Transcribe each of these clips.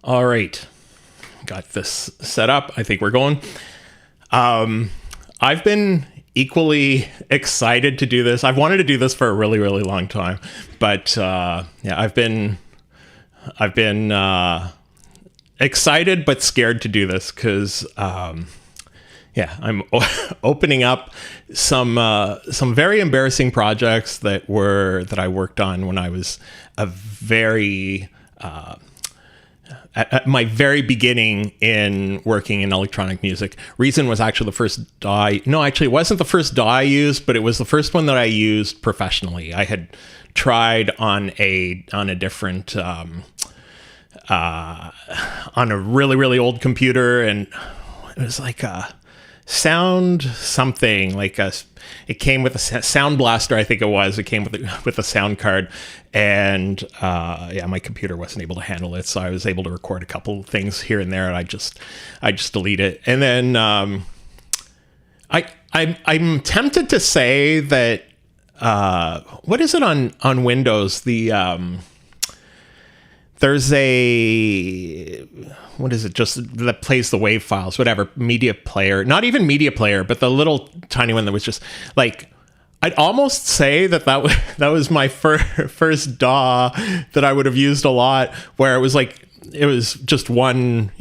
All right. Got this set up. I think we're going. I've been equally excited to do this. I've wanted to do this for a really, really long time. But I've been excited but scared to do this because I'm opening up some very embarrassing projects that I worked on when I was at my very beginning in working in electronic music. Reason was actually the first DAW. No, actually, it wasn't the first DAW I used, but it was the first one that I used professionally. I had tried on a different on a really, really old computer, and it was like a sound something like it came with a Sound Blaster, I think it was. It came with a sound card, and my computer wasn't able to handle it, so I was able to record a couple things here and there, and I just delete it. And then I'm tempted to say that what is it on Windows? There's what is it? Just that plays the WAV files, whatever, media player, not even media player, but the little tiny one that was just like, I'd almost say that was my first DAW that I would have used a lot, where it was like, it was just one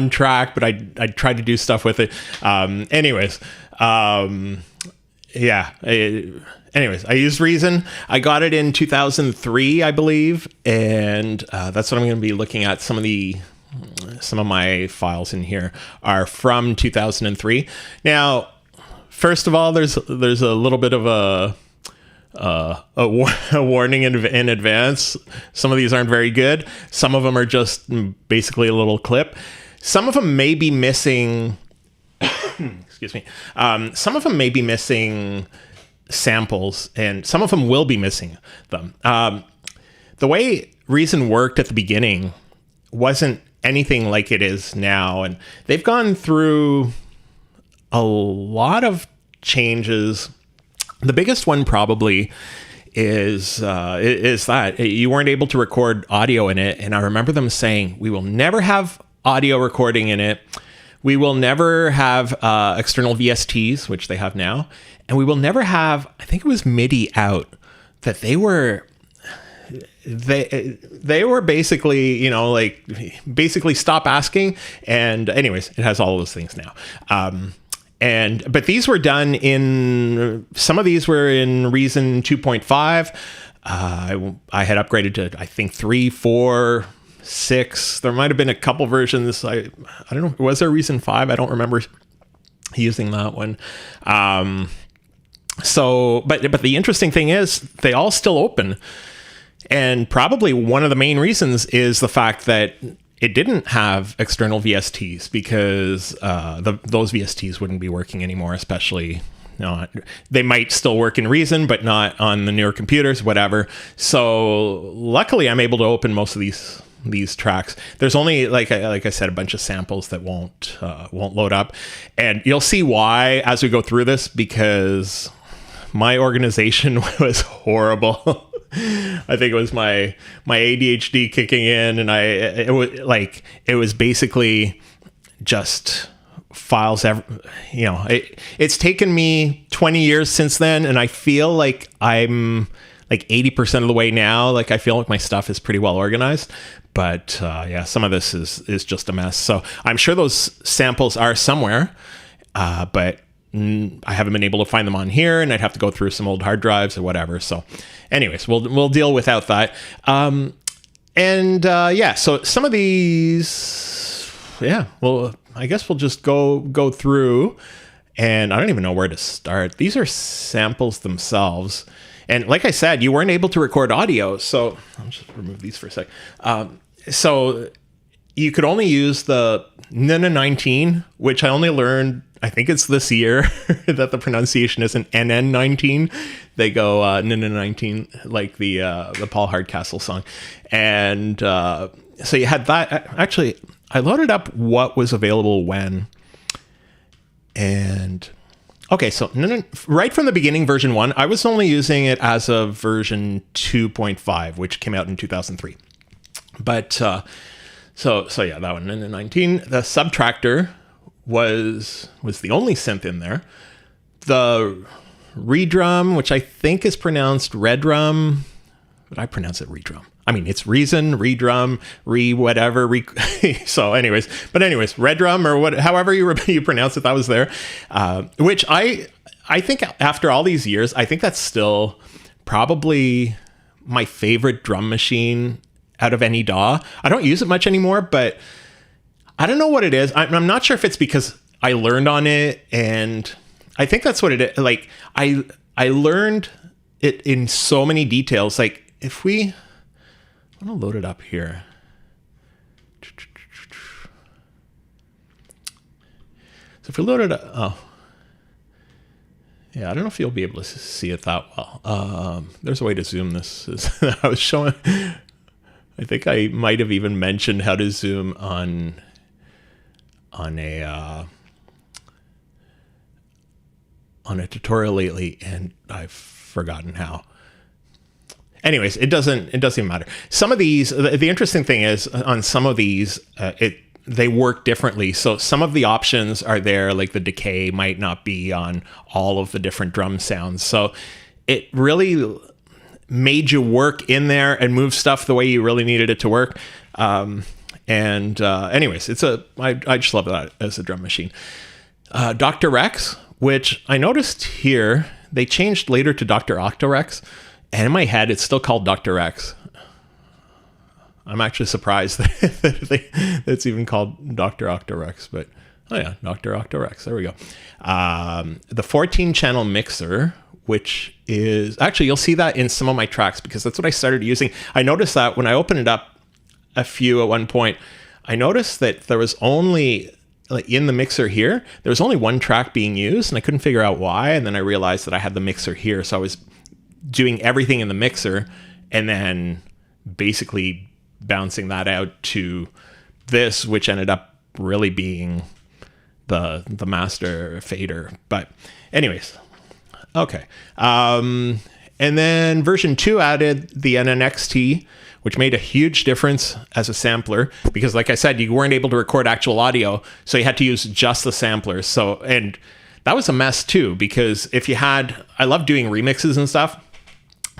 track, but I'd try to do stuff with it. Anyways, I used Reason. I got it in 2003, I believe, and that's what I'm going to be looking at. Some of my files in here are from 2003. Now, first of all, there's a little bit of a warning in advance. Some of these aren't very good. Some of them are just basically a little clip. Some of them may be missing. Excuse me. Some of them may be missing samples, and some of them will be missing them. The way Reason worked at the beginning wasn't anything like it is now, and they've gone through a lot of changes. The biggest one probably is that you weren't able to record audio in it, and I remember them saying, we will never have audio recording in it. We will never have external VSTs, which they have now. And we will never have, I think it was MIDI out, that they were basically, basically stop asking. And anyways, it has all those things now. But these were done some of these were in Reason 2.5. I had upgraded to, I think, 3, 4, 6. There might have been a couple versions. I don't know. Was there Reason 5? I don't remember using that one. But the interesting thing is they all still open. And probably one of the main reasons is the fact that it didn't have external VSTs, because those VSTs wouldn't be working anymore, especially they might still work in Reason, but not on the newer computers, whatever. So luckily I'm able to open most of these tracks. There's only, like I said, a bunch of samples that won't load up, and you'll see why as we go through this, because my organization was horrible. I think it was my ADHD kicking in, and it was basically just files. It's taken me 20 years since then, and I feel like I'm like 80% of the way now. Like, I feel like my stuff is pretty well organized, but some of this is just a mess. So I'm sure those samples are somewhere, but I haven't been able to find them on here, and I'd have to go through some old hard drives or whatever. So anyways, we'll deal without that. So some of these, I guess we'll just go through, and I don't even know where to start. These are samples themselves. And like I said, you weren't able to record audio, so I'll just remove these for a sec. So you could only use the NN19, which I only learned, I think it's this year, that the pronunciation isn't NN19. They go NN19, like the Paul Hardcastle song. And so you had that. Actually, I loaded up what was available when. And okay, so right from the beginning, version 1, I was only using it as of version 2.5, which came out in 2003. But So yeah, that one. And then 19, the Subtractor was the only synth in there. The Redrum, which I think is pronounced Redrum, but I pronounce it Redrum. I mean, it's Reason, Redrum, whatever. So anyways, Redrum or however you pronounce it, that was there. Which I think after all these years, I think that's still probably my favorite drum machine out of any DAW. I don't use it much anymore, but I don't know what it is. I'm not sure if it's because I learned on it, and I think that's what it is. Like I learned it in so many details. Like I'm gonna load it up here. So if we load it up, yeah, I don't know if you'll be able to see it that well. There's a way to zoom this. I was showing, I think I might have even mentioned how to zoom on a tutorial lately, and I've forgotten how. Anyways, it doesn't even matter. Some of these, the interesting thing is on some of these, they work differently. So some of the options are there, like the decay might not be on all of the different drum sounds. So it really made you work in there and move stuff the way you really needed it to work. Anyways, I just love that as a drum machine. Dr. Rex, which I noticed here, they changed later to Dr. Octarex, and in my head, it's still called Dr. Rex. I'm actually surprised that it's even called Dr. Octarex, but oh yeah, Dr. Octarex. There we go. The 14-channel mixer, which is actually, you'll see that in some of my tracks because that's what I started using. I noticed that when I opened it up a few at one point, I noticed that there was only, like in the mixer here, there was only one track being used, and I couldn't figure out why. And then I realized that I had the mixer here, so I was doing everything in the mixer and then basically bouncing that out to this, which ended up really being the master fader. But anyways, okay. And then version 2 added the NNXT, which made a huge difference as a sampler because, like I said, you weren't able to record actual audio, so you had to use just the samplers. So, and that was a mess too, because if you had, I love doing remixes and stuff.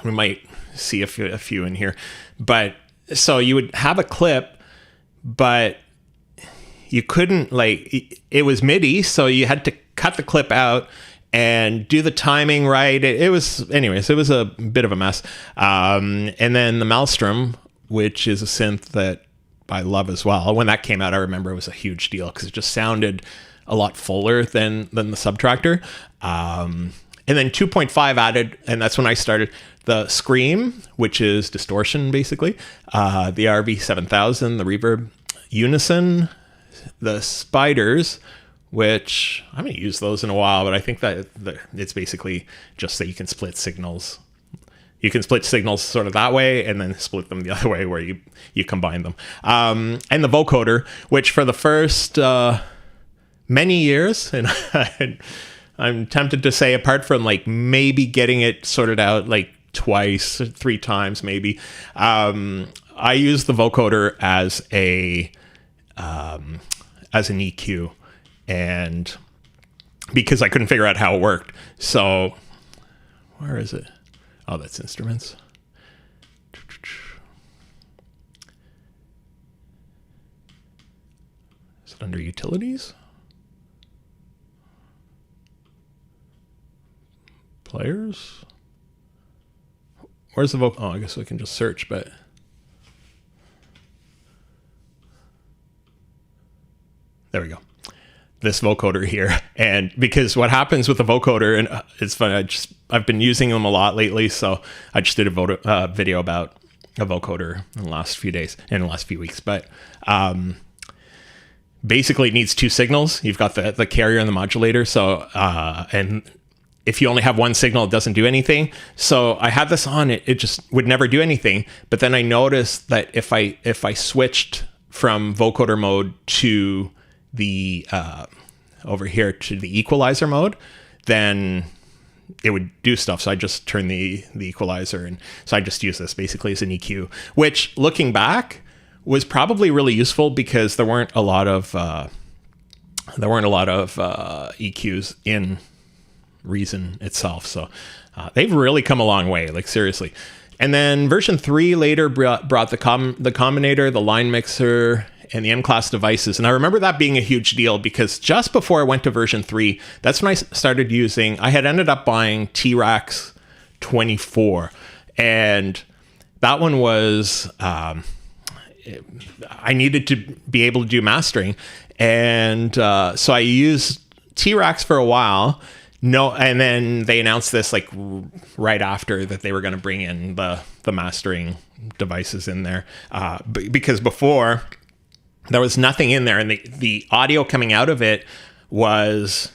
We might see a few in here, but so you would have a clip, but you couldn't, like, it was MIDI, so you had to cut the clip out and do the timing right. It was a bit of a mess. And then the Maelstrom, which is a synth that I love as well. When that came out, I remember it was a huge deal because it just sounded a lot fuller than the Subtractor. And then 2.5 added, and that's when I started the Scream, which is distortion, basically. The RV7000, the Reverb, Unison, the Spiders, which I haven't used those in a while, but I think that it's basically just that you can split signals. You can split signals sort of that way and then split them the other way where you combine them. And the vocoder, which for the first many years, and I'm tempted to say apart from like maybe getting it sorted out like twice, 3 times maybe, I use the vocoder as an EQ, and because I couldn't figure out how it worked. So where is it? Oh, that's instruments. Is it under utilities? Players? Where's the vocal? Oh, I guess we can just search, but there we go. This vocoder here. And because what happens with the vocoder, and it's funny, I've been using them a lot lately, so I just did a video about a vocoder in the last few days, in the last few weeks. But basically it needs 2 signals. You've got the carrier and the modulator. So and if you only have one signal, it doesn't do anything. So I had this on, it just would never do anything. But then I noticed that if I switched from vocoder mode to the over here to the equalizer mode, then it would do stuff. So I just turned the equalizer, and so I just use this basically as an EQ, which looking back was probably really useful because there weren't a lot of EQs in Reason itself. So they've really come a long way, like seriously. And then version 3 later brought the Combinator, the line mixer, and the M-Class devices. And I remember that being a huge deal because just before I went to version 3, that's when I started using, I had ended up buying T-Rax 24. And that one was, I needed to be able to do mastering. And so I used T-Rax for a while. And then they announced this like right after that they were going to bring in the mastering devices in there. Because before there was nothing in there, and the audio coming out of it was,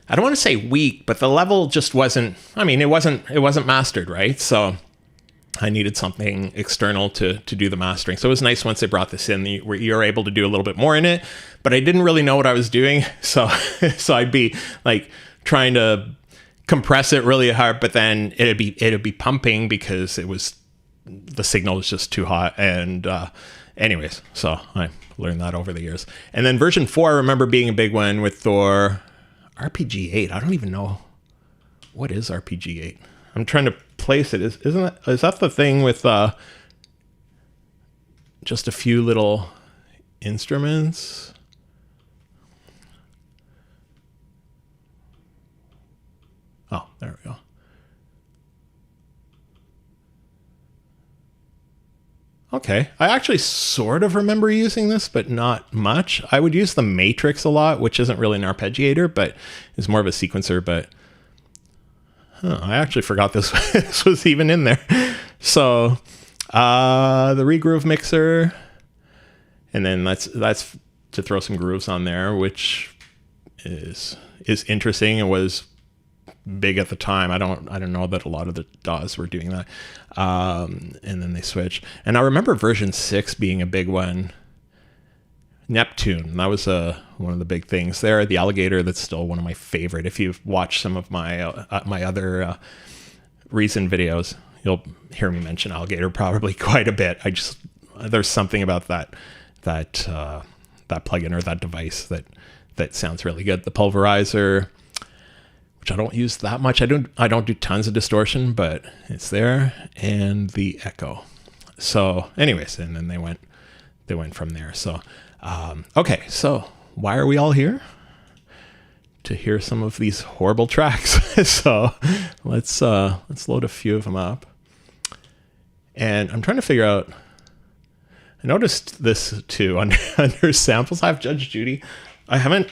I don't want to say weak, but the level just wasn't, it wasn't mastered, right? So I needed something external to do the mastering. So it was nice once they brought this in, where you're able to do a little bit more in it, but I didn't really know what I was doing. So I'd be like trying to compress it really hard, but then it'd be pumping because the signal was just too hot. And anyways, so I learned that over the years. And then version 4, I remember being a big one with Thor RPG-8. I don't even know what is RPG-8. I'm trying to place it. Is that the thing with just a few little instruments? Oh, there we go. Okay, I actually sort of remember using this, but not much. I would use the Matrix a lot, which isn't really an arpeggiator, but is more of a sequencer. But I actually forgot this was even in there. So the Regroove mixer, and then that's to throw some grooves on there, which is interesting. It was big at the time. I don't know that a lot of the DAWs were doing that. And then they switched. And I remember version 6 being a big one. Neptune, that was one of the big things there. The Alligator, that's still one of my favorite. If you've watched some of my other Reason videos, you'll hear me mention Alligator probably quite a bit. There's something about that plugin or that device that sounds really good. The Pulverizer, which I don't use that much. I don't do tons of distortion, but it's there. And the Echo. So anyways, and then they went from there. So okay, so why are we all here? To hear some of these horrible tracks. So let's load a few of them up. And I'm trying to figure out, I noticed this too under samples. I have Judge Judy. I haven't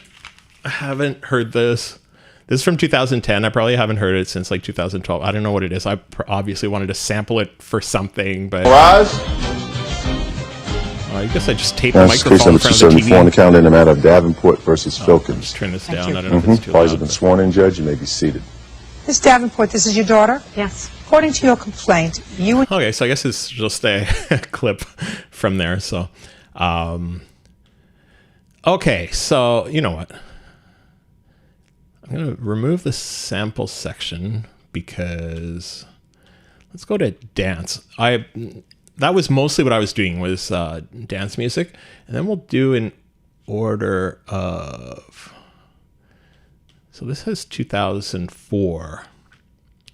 heard this. This is from 2010. I probably haven't heard it since like 2012. I don't know what it is. I obviously wanted to sample it for something, but I guess I just taped the microphone in front of the TV. On the count in the matter of Davenport versus Filkins. Just turn this down. I don't know if it's too Parties loud. have been sworn in, Judge. You may be seated. Ms. Davenport, this is your daughter? Yes. According to your complaint, you... Okay, so I guess it's just a clip from there. So, okay, so you know what? I'm going to remove the sample section because let's go to dance. That was mostly what I was doing was dance music, and then we'll do an order of. So this has 2004.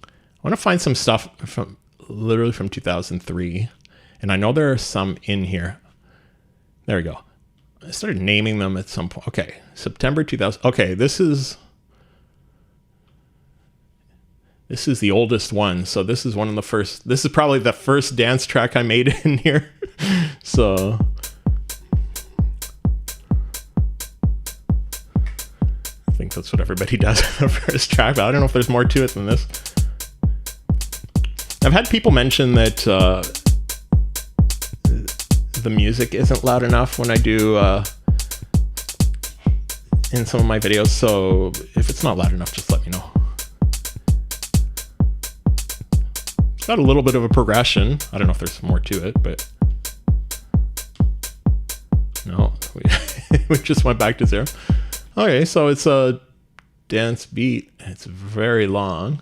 I want to find some stuff from 2003, and I know there are some in here. There we go. I started naming them at some point. Okay, September 2000. Okay, this is the oldest one. So this is one of the first. This is probably the first dance track I made in here. So I think that's what everybody does in the first track, but I don't know if there's more to it than this. I've had people mention that the music isn't loud enough when I do in some of my videos. So if it's not loud enough, just let me know. It's got a little bit of a progression. I don't know if there's more to it, but no, we just went back to 0. Okay, so it's a dance beat. It's very long.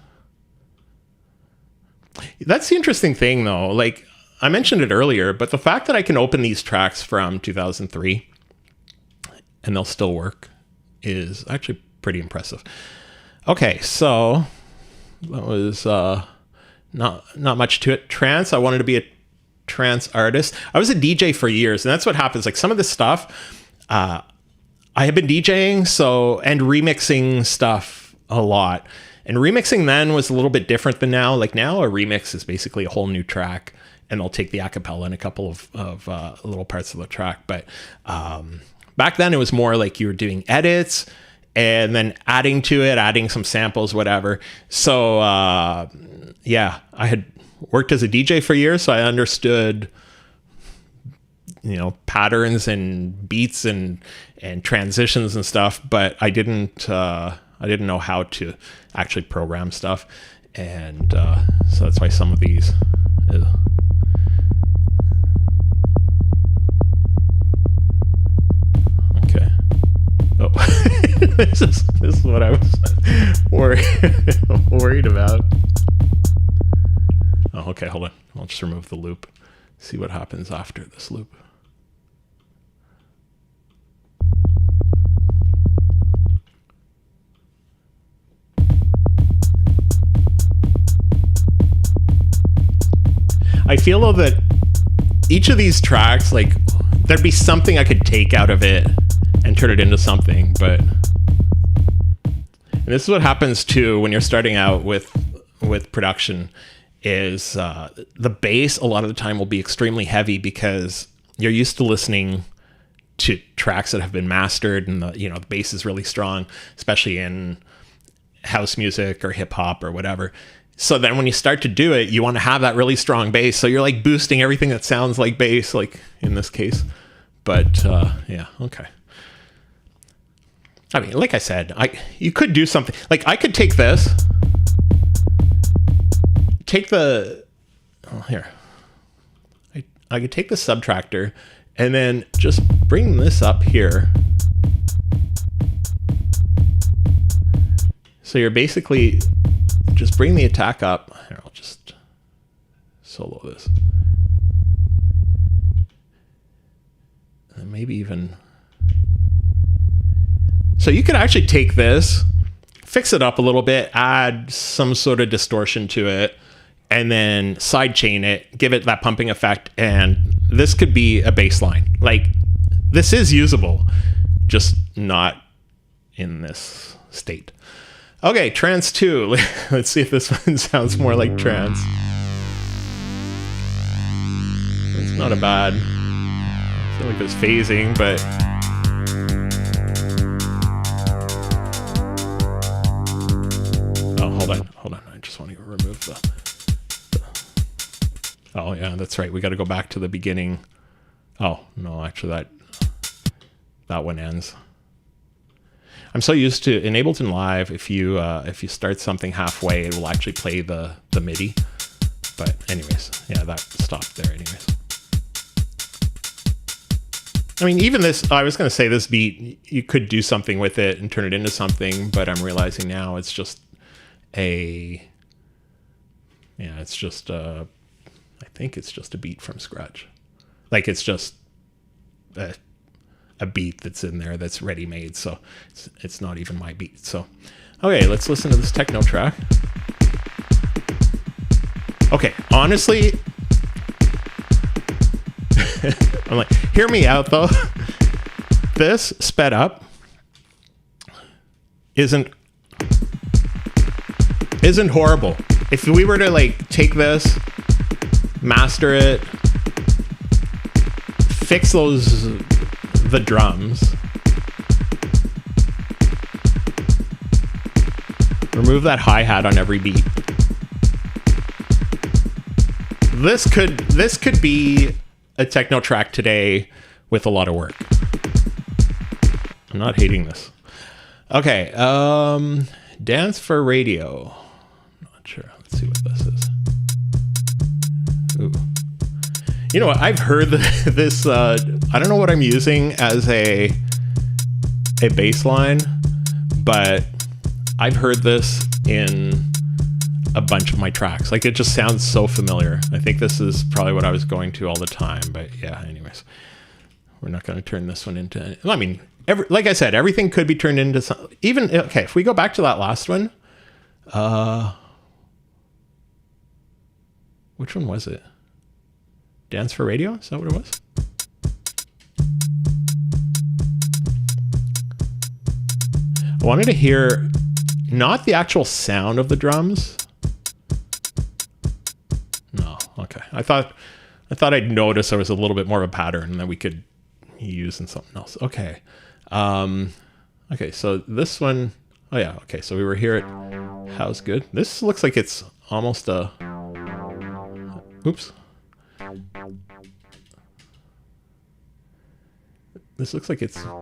That's the interesting thing, though. Like, I mentioned it earlier, but the fact that I can open these tracks from 2003 and they'll still work is actually pretty impressive. Okay, so that was not much to it. Trance, I wanted to be a trance artist. I was a DJ for years, and that's what happens. Like some of this stuff, I have been DJing and remixing stuff a lot. And remixing then was a little bit different than now. Like now a remix is basically a whole new track, and they'll take the acapella and a couple of little parts of the track. But back then it was more like you were doing edits and then adding to it, adding some samples, whatever. So yeah, I had worked as a DJ for years, so I understood, patterns and beats and transitions and stuff, but I didn't know how to actually program stuff. And so that's why some of these okay. Oh, this is what I was worried about. Oh, okay, hold on. I'll just remove the loop. See what happens after this loop. I feel though that each of these tracks, like, there'd be something I could take out of it and turn it into something, but and this is what happens too when you're starting out with production is the bass a lot of the time will be extremely heavy because you're used to listening to tracks that have been mastered, and the bass is really strong, especially in house music or hip hop or whatever. So then when you start to do it, you want to have that really strong bass. So you're like boosting everything that sounds like bass, like in this case. But yeah, okay. I mean, like I said, you could do something. Like I could take this, I could take the subtractor and then just bring this up here. So you're basically just bring the attack up. Here, I'll just solo this. And maybe even... So you could actually take this, fix it up a little bit, add some sort of distortion to it, and then sidechain it, give it that pumping effect, and this could be a bass line. Like, this is usable, just not in this state. Okay, trance 2. Let's see if this one sounds more like trance. It's not a bad... I feel like there's phasing, but... Oh, hold on. I just want to remove the... Oh, yeah, that's right. We got to go back to the beginning. Oh, no, actually, that one ends. I'm so used to in Ableton Live, if you start something halfway, it will actually play the MIDI. But anyways, yeah, that stopped there anyways. I mean, even this, I was going to say this beat, you could do something with it and turn it into something, but I'm realizing now it's just I think it's just a beat from scratch. Like it's just a beat that's in there that's ready-made, so it's not even my beat. So, okay, let's listen to this techno track. Okay, honestly, I'm like, hear me out though. This sped up isn't horrible. If we were to like take this, master it, fix the drums, remove that hi-hat on every beat. This could be a techno track today with a lot of work. I'm not hating this. Okay, dance for radio. Not sure. Let's see what this is. Ooh. You know what? I've heard this. I don't know what I'm using as a bass line, but I've heard this in a bunch of my tracks. Like, it just sounds so familiar. I think this is probably what I was going to all the time. But yeah, anyways, we're not going to turn this one into, I mean, like I said, everything could be turned into some, even, okay, if we go back to that last one, which one was it? Dance for Radio? Is that what it was? I wanted to hear not the actual sound of the drums. No, okay. I thought I'd notice there was a little bit more of a pattern that we could use in something else. Okay. Okay, so this one, oh yeah, okay, so we were here at How's Good. This looks like it's almost a, oops. This looks like it's a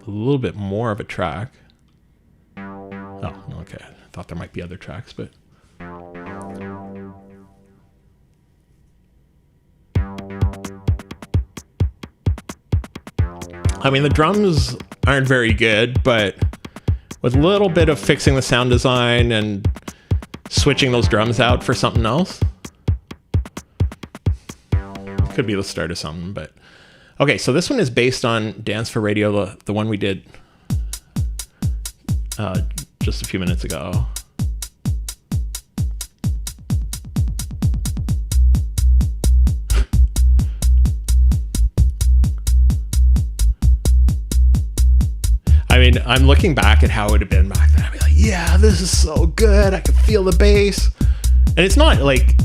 little bit more of a track. Oh, okay. I thought there might be other tracks, but I mean, the drums aren't very good, but with a little bit of fixing the sound design and switching those drums out for something else, could be the start of something. But okay, so this one is based on Dance for Radio, the one we did just a few minutes ago. I mean, I'm looking back at how it would have been back then. I'd be like, yeah, this is so good. I can feel the bass. And it's not like,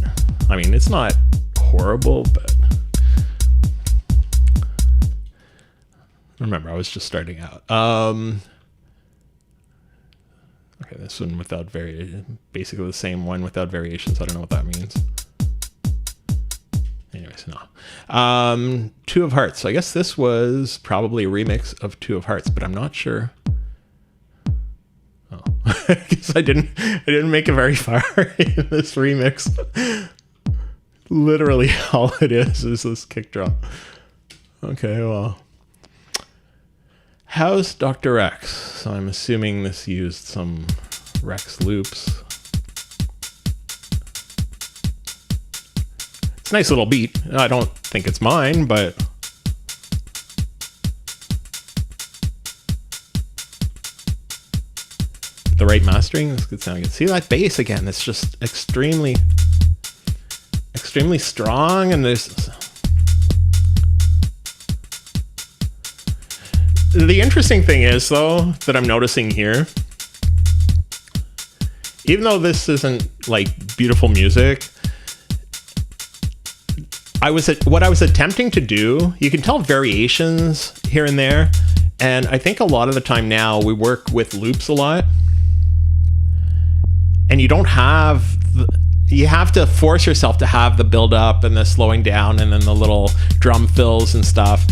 I mean, it's not horrible, but remember, I was just starting out. Okay, this one without basically the same one without variations. I don't know what that means. Anyways, no. Two of Hearts. So I guess this was probably a remix of Two of Hearts, but I'm not sure. Oh, I guess I didn't make it very far in this remix. Literally all it is this kick drum. Okay, well. How's Dr. Rex? So I'm assuming this used some Rex loops. It's a nice little beat. I don't think it's mine, but the right mastering, this could sound good. See that bass again? It's just extremely strong, and there's the interesting thing is, though, that I'm noticing here, even though this isn't like beautiful music, what I was attempting to do, you can tell variations here and there, and I think a lot of the time now we work with loops a lot, and you have to force yourself to have the build up and the slowing down and then the little drum fills and stuff.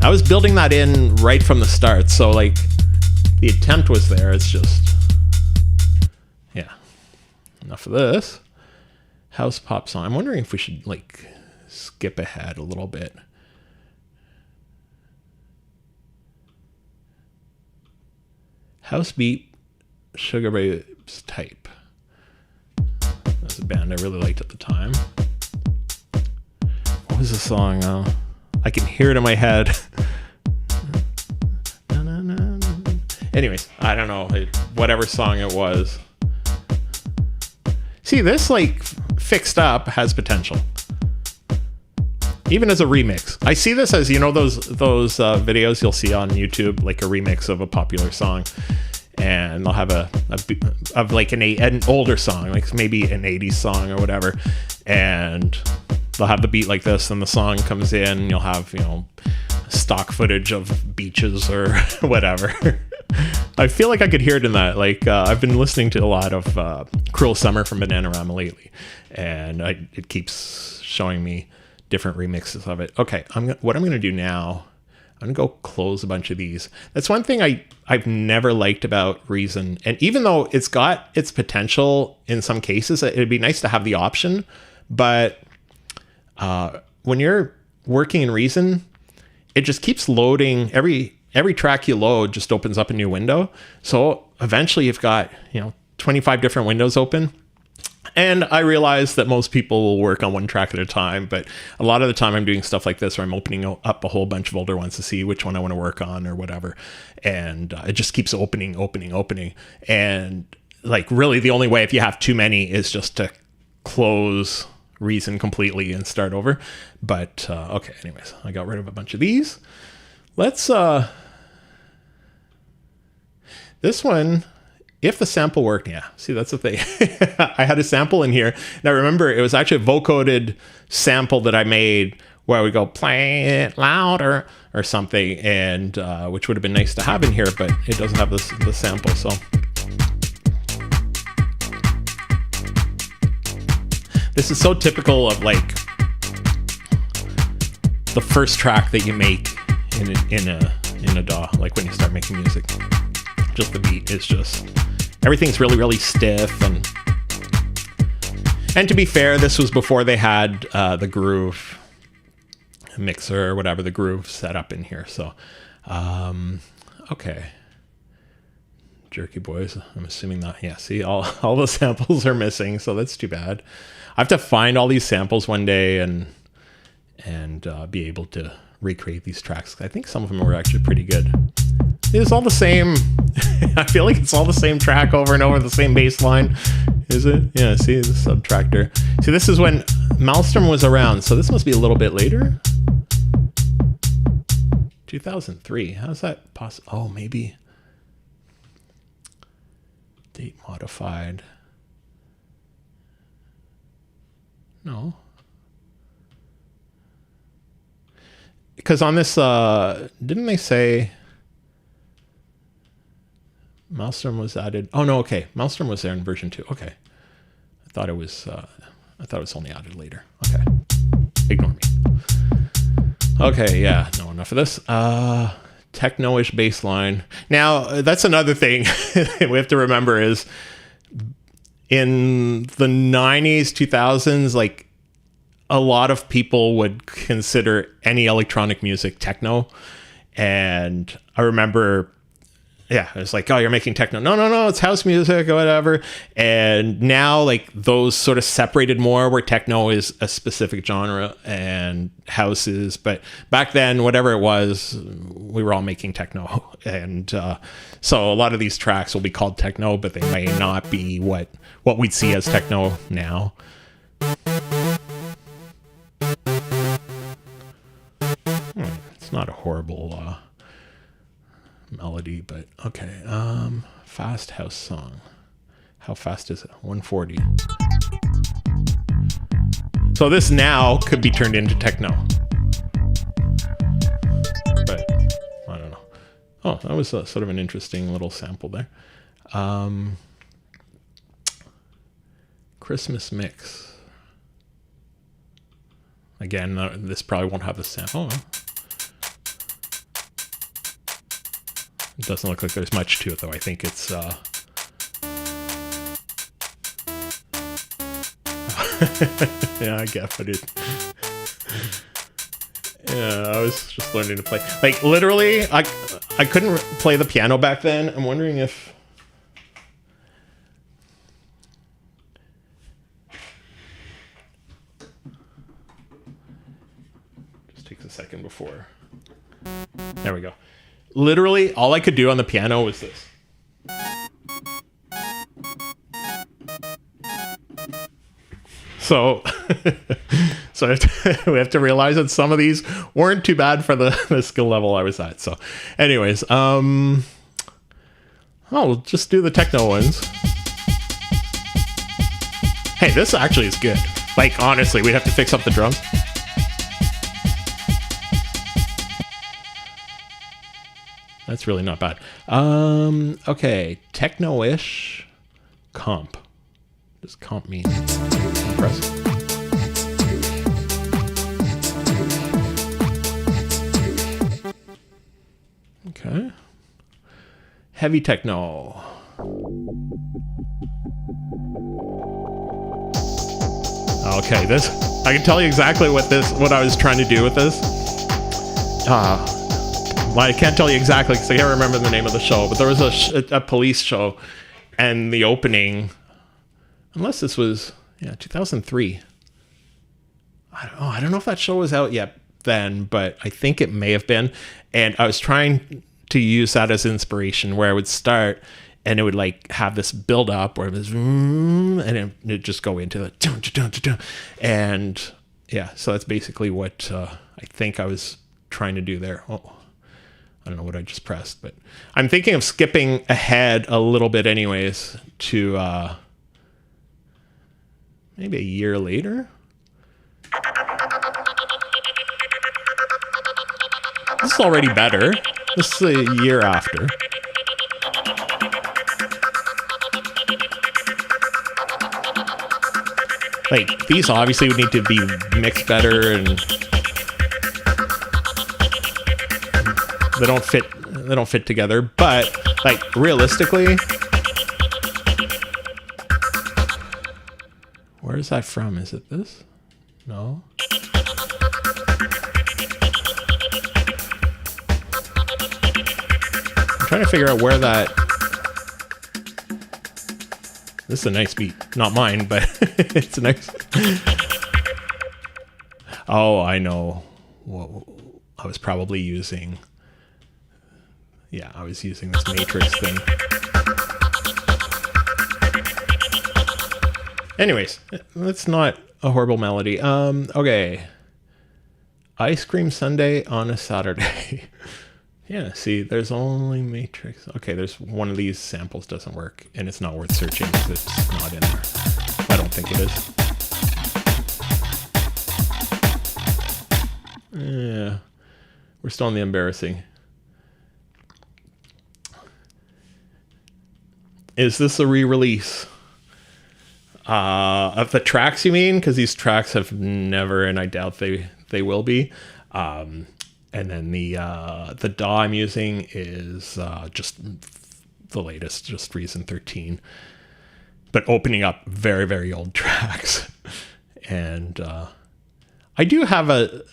I was building that in right from the start, so like the attempt was there. It's just, yeah, enough of this. House pop song. I'm wondering if we should like skip ahead a little bit. House beat, Sugar Babes type. That's a band I really liked at the time. What was the song? I can hear it in my head. Anyways, I don't know. Whatever song it was. See, this like fixed up has potential. Even as a remix. I see this as, you know, those videos you'll see on YouTube, like a remix of a popular song. And they'll have like an older song, like maybe an 80s song or whatever. And they'll have the beat like this, and the song comes in, and you'll have, you know, stock footage of beaches or whatever. I feel like I could hear it in that. Like, I've been listening to a lot of Cruel Summer from Bananarama lately, and it keeps showing me different remixes of it. Okay, what I'm going to do now, I'm going to go close a bunch of these. That's one thing I've never liked about Reason. And even though it's got its potential in some cases, it'd be nice to have the option. But when you're working in Reason, it just keeps loading. Every track you load just opens up a new window. So eventually you've got, you know, 25 different windows open. And I realize that most people will work on one track at a time, but a lot of the time I'm doing stuff like this where I'm opening up a whole bunch of older ones to see which one I want to work on or whatever. And it just keeps opening. And like really the only way if you have too many is just to close Reason completely and start over. But okay, anyways, I got rid of a bunch of these. Let's this one, if the sample worked, yeah, see, that's the thing. I had a sample in here. Now remember, it was actually a vocoded sample that I made where we go, play it louder or something, and which would have been nice to have in here, but it doesn't have the sample, so. This is so typical of like the first track that you make in a DAW, like when you start making music. Just the beat is just, everything's really, really stiff. And to be fair, this was before they had the Groove mixer or whatever, the Groove set up in here. So, okay. Jerky Boys, I'm assuming that, yeah, see, all the samples are missing, so that's too bad. I have to find all these samples one day and be able to recreate these tracks. I think some of them were actually pretty good. It's all the same. I feel like it's all the same track over and over, the same bass line. Is it? Yeah, see, the Subtractor. See, this is when Maelstrom was around, so this must be a little bit later. 2003. How's that possible? Oh, maybe. Date modified. No. Because on this, didn't they say Maelstrom was added? Oh no, okay. Maelstrom was there in version 2. Okay. I thought it was only added later. Okay. Ignore me. Okay, yeah, no, enough of this. Techno-ish bass line. Now, that's another thing we have to remember is in the 90s, 2000s, like a lot of people would consider any electronic music techno. And I remember, yeah, it's like, oh, you're making techno. No, it's house music or whatever. And now like those sort of separated more where techno is a specific genre and house is. But back then, whatever it was, we were all making techno. And so a lot of these tracks will be called techno, but they may not be what we'd see as techno now. It's not a horrible melody, but okay. Fast house song. How fast is it? 140. So this now could be turned into techno. But I don't know. Oh, that was sort of an interesting little sample there. Christmas mix. Again, this probably won't have the sample. Oh. It doesn't look like there's much to it, though. I think it's... yeah, I guess I did. Yeah, I was just learning to play. Like, literally, I couldn't play the piano back then. I'm wondering if... Just takes a second before... There we go. Literally, all I could do on the piano was this. So, we have to realize that some of these weren't too bad for the skill level I was at. So, anyways, I'll just do the techno ones. Hey, this actually is good. Like, honestly, we'd have to fix up the drums. That's really not bad. Okay, techno-ish comp. What does comp mean? Press. Okay. Heavy techno. Okay, this I can tell you exactly what I was trying to do with this. Well, I can't tell you exactly because I can't remember the name of the show, but there was a police show, and the opening, unless this was 2003. I don't know if that show was out yet then, but I think it may have been. And I was trying to use that as inspiration, where I would start and it would like have this build up where it was and it'd just go into the dun, dun, dun, dun. And yeah, so that's basically what I think I was trying to do there. Oh, I don't know what I just pressed, but I'm thinking of skipping ahead a little bit anyways to maybe a year later. This is already better. This is a year after. Like, these obviously would need to be mixed better, and they don't fit together, but like realistically, where is that from? Is it this? No. I'm trying to figure out where that... This is a nice beat. Not mine, but it's a nice... Oh, I know. Whoa. I was probably using... Yeah, I was using this Matrix thing. Anyways, that's not a horrible melody. Okay. Ice cream sundae on a Saturday. Yeah, see, there's only Matrix. Okay, there's one of these samples doesn't work, and it's not worth searching because it's not in there. I don't think it is. Yeah, we're still on the embarrassing. Is this a re-release? Of the tracks, you mean? Because these tracks have never, and I doubt they will be. And then the DAW I'm using is just the latest, just Reason 13. But opening up very, very old tracks. And I do have a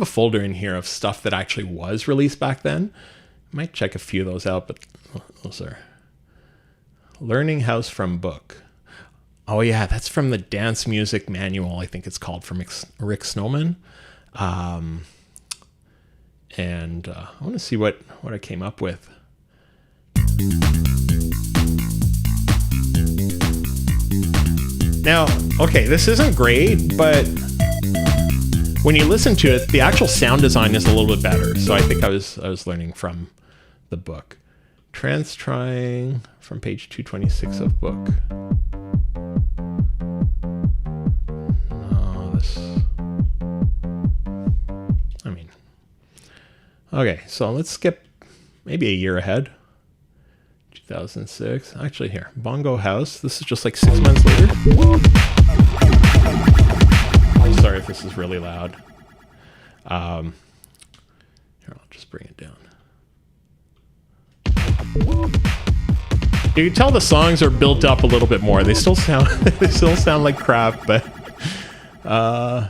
folder in here of stuff that actually was released back then. Might check a few of those out, but those are Learning House from Book. Oh yeah, that's from the Dance Music Manual, I think it's called, from Rick Snowman. And I want to see what I came up with. Now, okay, this isn't great, but when you listen to it, the actual sound design is a little bit better. So I think I was learning from the book. Trance trying from page 226 of book. Okay, so let's skip maybe a year ahead. 2006. Actually, here, Bongo House. This is just like 6 months later. I'm sorry if this is really loud. Here, I'll just bring it down. You can tell the songs are built up a little bit more. They still sound like crap, but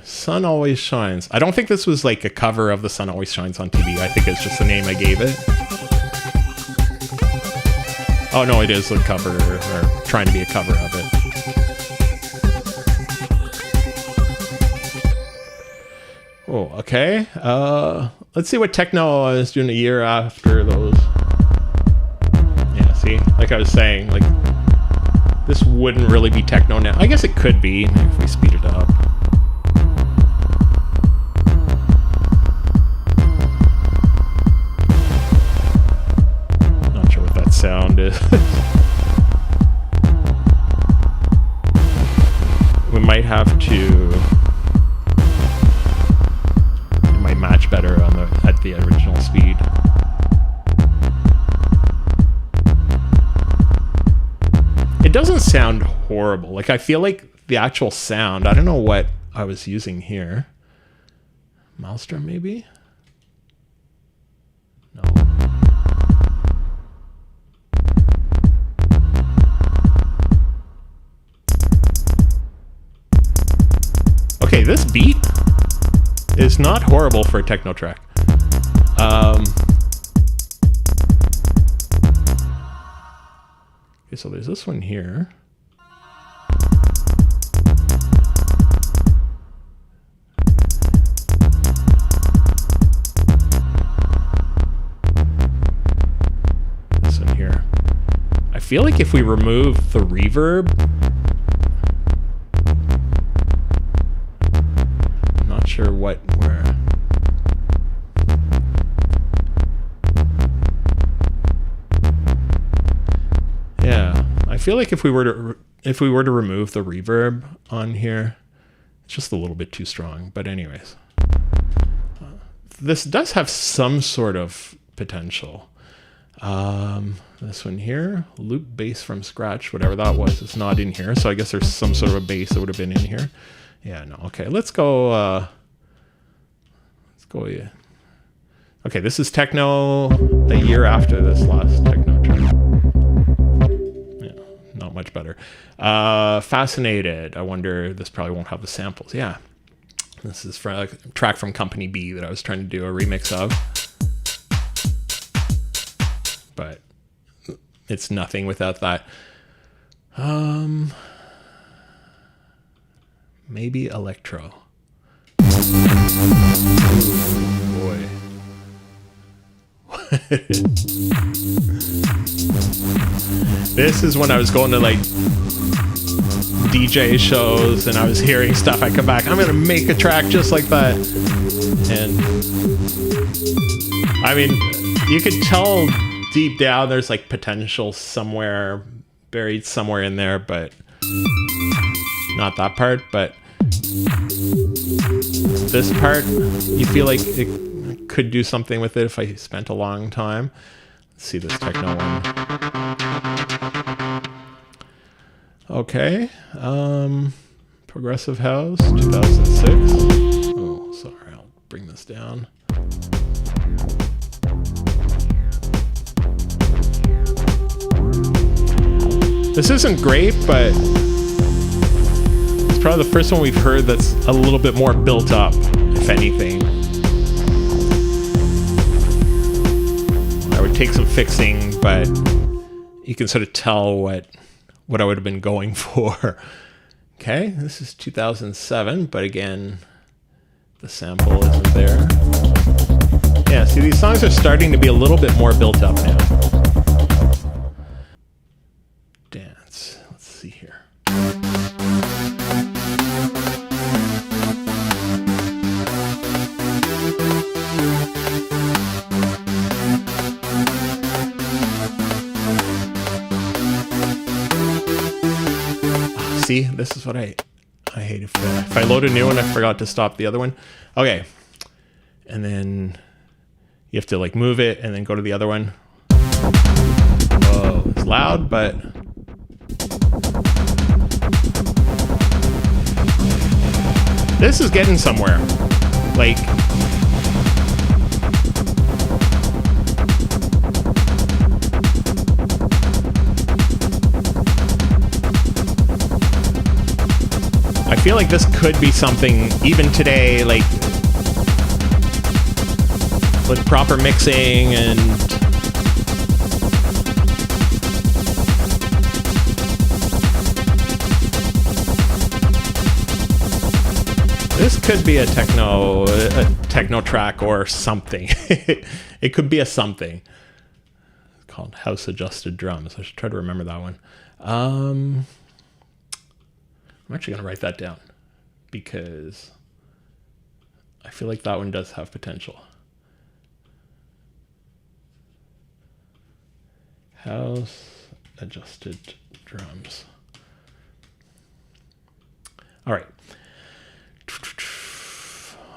Sun Always Shines. I don't think this was like a cover of The Sun Always Shines on TV. I think it's just the name I gave it. Oh no, it is a cover, or trying to be a cover of it. Oh, okay. Let's see what techno I was doing a year after those. Yeah, see, like I was saying, like this wouldn't really be techno now. I guess it could be if we speed it up. Sound is. We might have to. It might match better at the original speed. It doesn't sound horrible. Like I feel like the actual sound. I don't know what I was using here. Maelstrom maybe. No. Okay, this beat is not horrible for a techno track. Okay, so there's this one here. feel like if we remove the reverb, I'm not sure what we're... Yeah, I feel like if we were to remove the reverb on here, it's just a little bit too strong. But anyways, this does have some sort of potential. This one here, loop bass from scratch, whatever that was, it's not in here. So I guess there's some sort of a bass that would have been in here. Yeah, no. Okay, let's go. Yeah. Okay, this is techno a year after this last techno track. Yeah, not much better. Fascinated. I wonder, this probably won't have the samples. Yeah. This is from a track from Company B that I was trying to do a remix of. But it's nothing without that. Maybe electro. Oh boy. This is when I was going to like DJ shows and I was hearing stuff. I come back, I'm gonna make a track just like that. And I mean, you could tell deep down there's like potential somewhere buried somewhere in there, but not that part. But this part, you feel like it could do something with it if I spent a long time. Let's see this techno one. Okay, Progressive House, 2006. Oh, sorry, I'll bring this down. This isn't great, but it's probably the first one we've heard that's a little bit more built up, if anything. I would take some fixing, but you can sort of tell what I would have been going for. Okay, this is 2007, but again, the sample isn't there. Yeah, see, these songs are starting to be a little bit more built up now. Dance. Let's see here. See, this is what I hate. If I load a new one, I forgot to stop the other one. Okay. And then you have to like move it and then go to the other one. Whoa, it's loud, but this is getting somewhere. Like, I feel like this could be something even today, like with proper mixing and this could be a techno track or something. It could be a something. It's called House Adjusted Drums. I should try to remember that one. I'm actually going to write that down because I feel like that one does have potential. House Adjusted Drums. All right.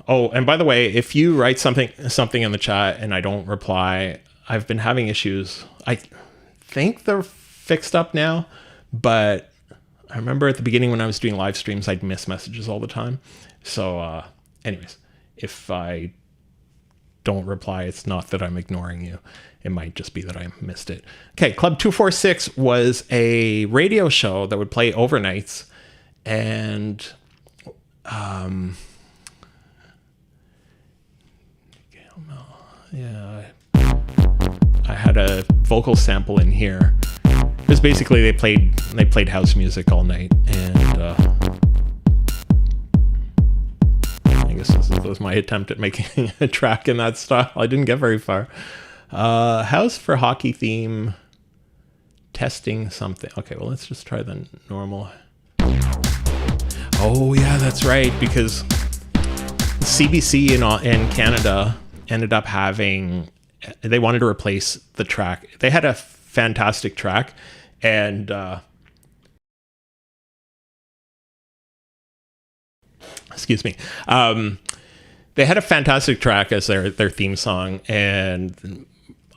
Oh, and by the way, if you write something in the chat and I don't reply, I've been having issues. I think they're fixed up now, but I remember at the beginning when I was doing live streams, I'd miss messages all the time. So anyways, if I don't reply, it's not that I'm ignoring you. It might just be that I missed it. Okay, Club 246 was a radio show that would play overnights. And yeah, I had a vocal sample in here. Because basically they played house music all night, and I guess this was my attempt at making a track in that style. I didn't get very far. House for Hockey Theme testing something. Okay, well, let's just try the normal. Oh, yeah, that's right, because CBC in Canada ended up having, they wanted to replace the track. They had a fantastic track, and excuse me. They had a fantastic track as their theme song, and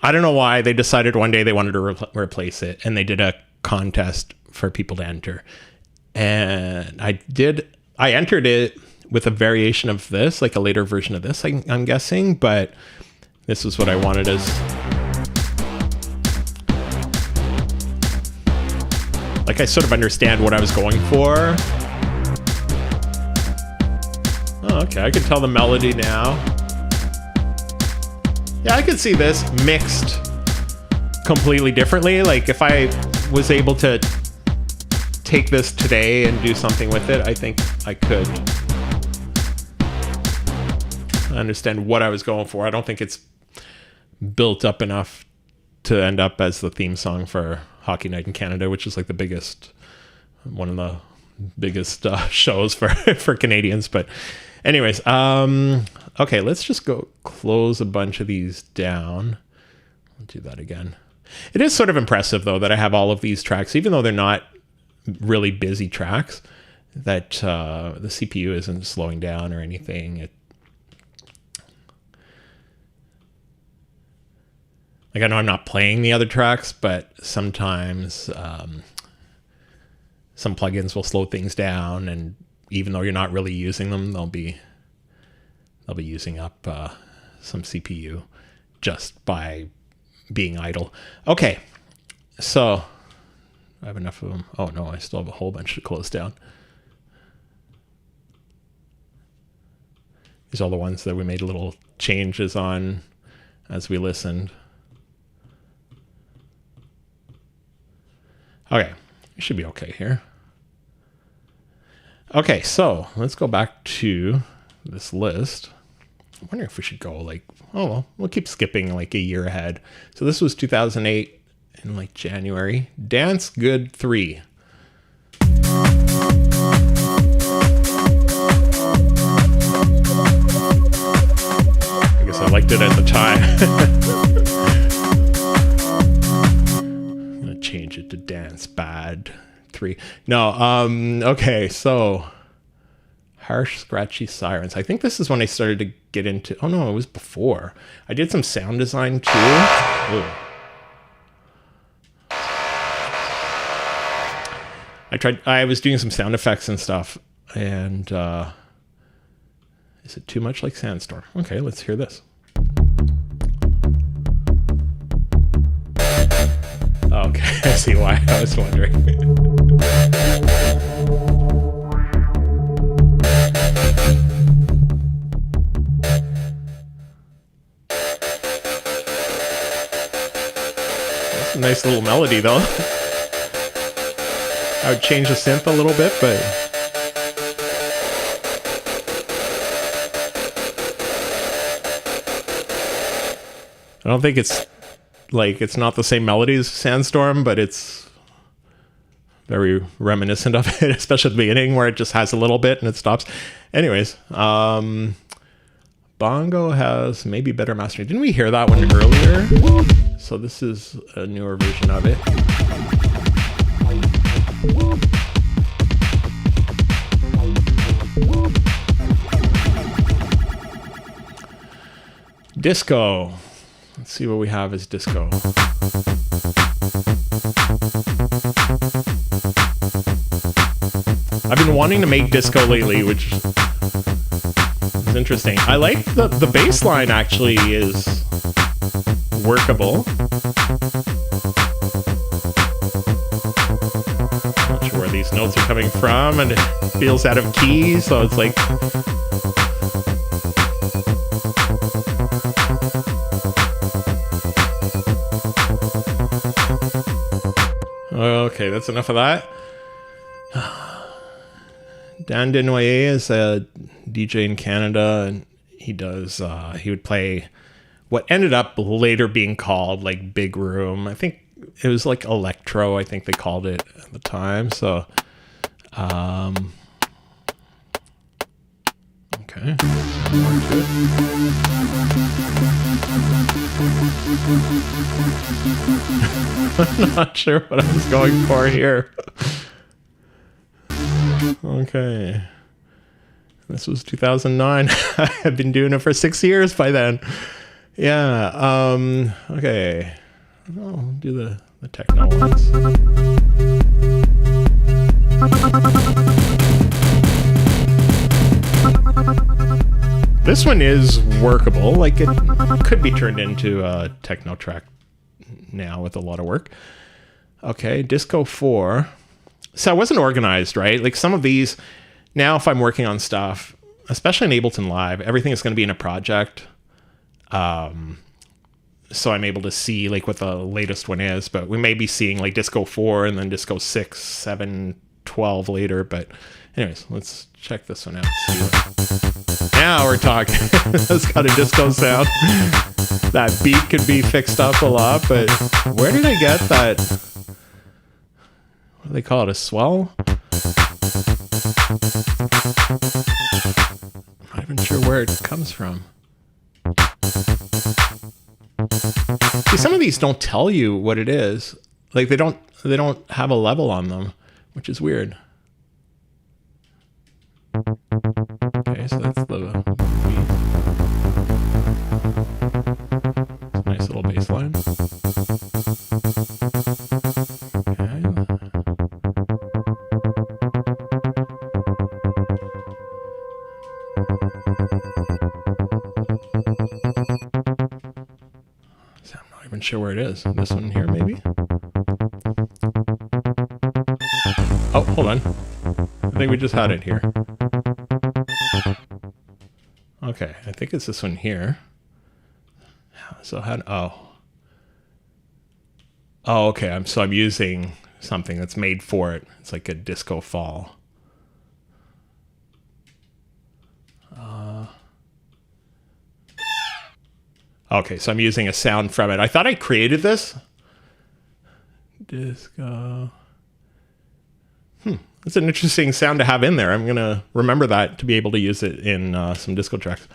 I don't know why they decided one day they wanted to replace it, and they did a contest for people to enter. And I entered it with a variation of this, like a later version of this, I'm guessing, but this is what I wanted as, like, I sort of understand what I was going for. Oh, okay, I can tell the melody now. Yeah, I could see this mixed completely differently. Like, if I was able to take this today and do something with it, I think I could. I understand what I was going for. I don't think it's built up enough to end up as the theme song for Hockey Night in Canada, which is like one of the biggest shows for Canadians. But anyways, okay, let's just go close a bunch of these down. I'll do that again. It is sort of impressive, though, that I have all of these tracks, even though they're not really busy tracks, that the CPU isn't slowing down or anything. Like, I know I'm not playing the other tracks, but sometimes some plugins will slow things down, and even though you're not really using them, they'll be using up some CPU just by being idle. Okay, so I have enough of them. Oh no, I still have a whole bunch to close down. These are all the ones that we made little changes on as we listened. Okay, we should be okay here. Okay, so let's go back to this list. I'm wondering if we should go like, oh, well, we'll keep skipping like a year ahead. So this was 2008 in like January. Dance Good 3. I guess I liked it at the time. Change it to Dance Bad 3. No, okay, so Harsh Scratchy Sirens. I think this is when I started to get into, oh no, it was before. I did some sound design too. Ooh. I was doing some sound effects and stuff, and is it too much like Sandstorm? Okay, let's hear this. Okay, I see why. I was wondering. That's a nice little melody, though. I would change the synth a little bit, but I don't think it's not the same melody as Sandstorm, but it's very reminiscent of it, especially at the beginning where it just has a little bit and it stops. Anyways, Bongo has maybe better mastering. Didn't we hear that one earlier? So this is a newer version of it. Disco. Let's see what we have as disco. I've been wanting to make disco lately, which is interesting. I like the bass line actually is workable. Not sure where these notes are coming from, and it feels out of key, so it's like okay, that's enough of that. Dan Desnoyers is a DJ in Canada, and he would play what ended up later being called like Big Room. I think it was like electro, I think they called it at the time. So, okay. I'm not sure what I was going for here. Okay. This was 2009. I had been doing it for 6 years by then. Yeah. Okay. I'll do the techno ones. This one is workable. Like, it could be turned into a techno track now with a lot of work. Okay, Disco 4. So I wasn't organized, right? Like, some of these, now if I'm working on stuff, especially in Ableton Live, everything is going to be in a project. So I'm able to see like what the latest one is, but we may be seeing like Disco 4 and then Disco 6, 7, 12 later. But anyways, let's check this one out. Now we're talking. It's got a disco sound. That beat could be fixed up a lot, but where did I get that? What do they call it? A swell? I'm not even sure where it comes from. See, some of these don't tell you what it is. Like they don't have a level on them, which is weird. Okay, so that's the beat. It's a nice little bass line. Sure where it is. This one here, maybe? Oh, hold on. I think we just had it here. Okay, I think it's this one here. So oh, okay. I'm using something that's made for it. It's like a disco fall. Okay, so I'm using a sound from it. I thought I created this. Disco. It's an interesting sound to have in there. I'm going to remember that to be able to use it in some disco tracks.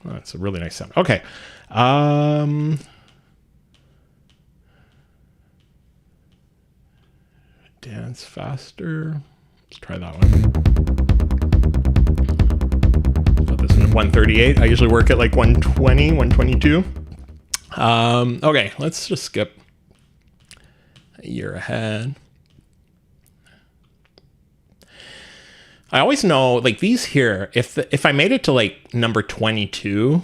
Oh, it's a really nice sound. Okay. Dance faster. Let's try that one. 138. I usually work at like 120, 122. Okay, let's just skip a year ahead. I always know, like these here, if I made it to like number 22,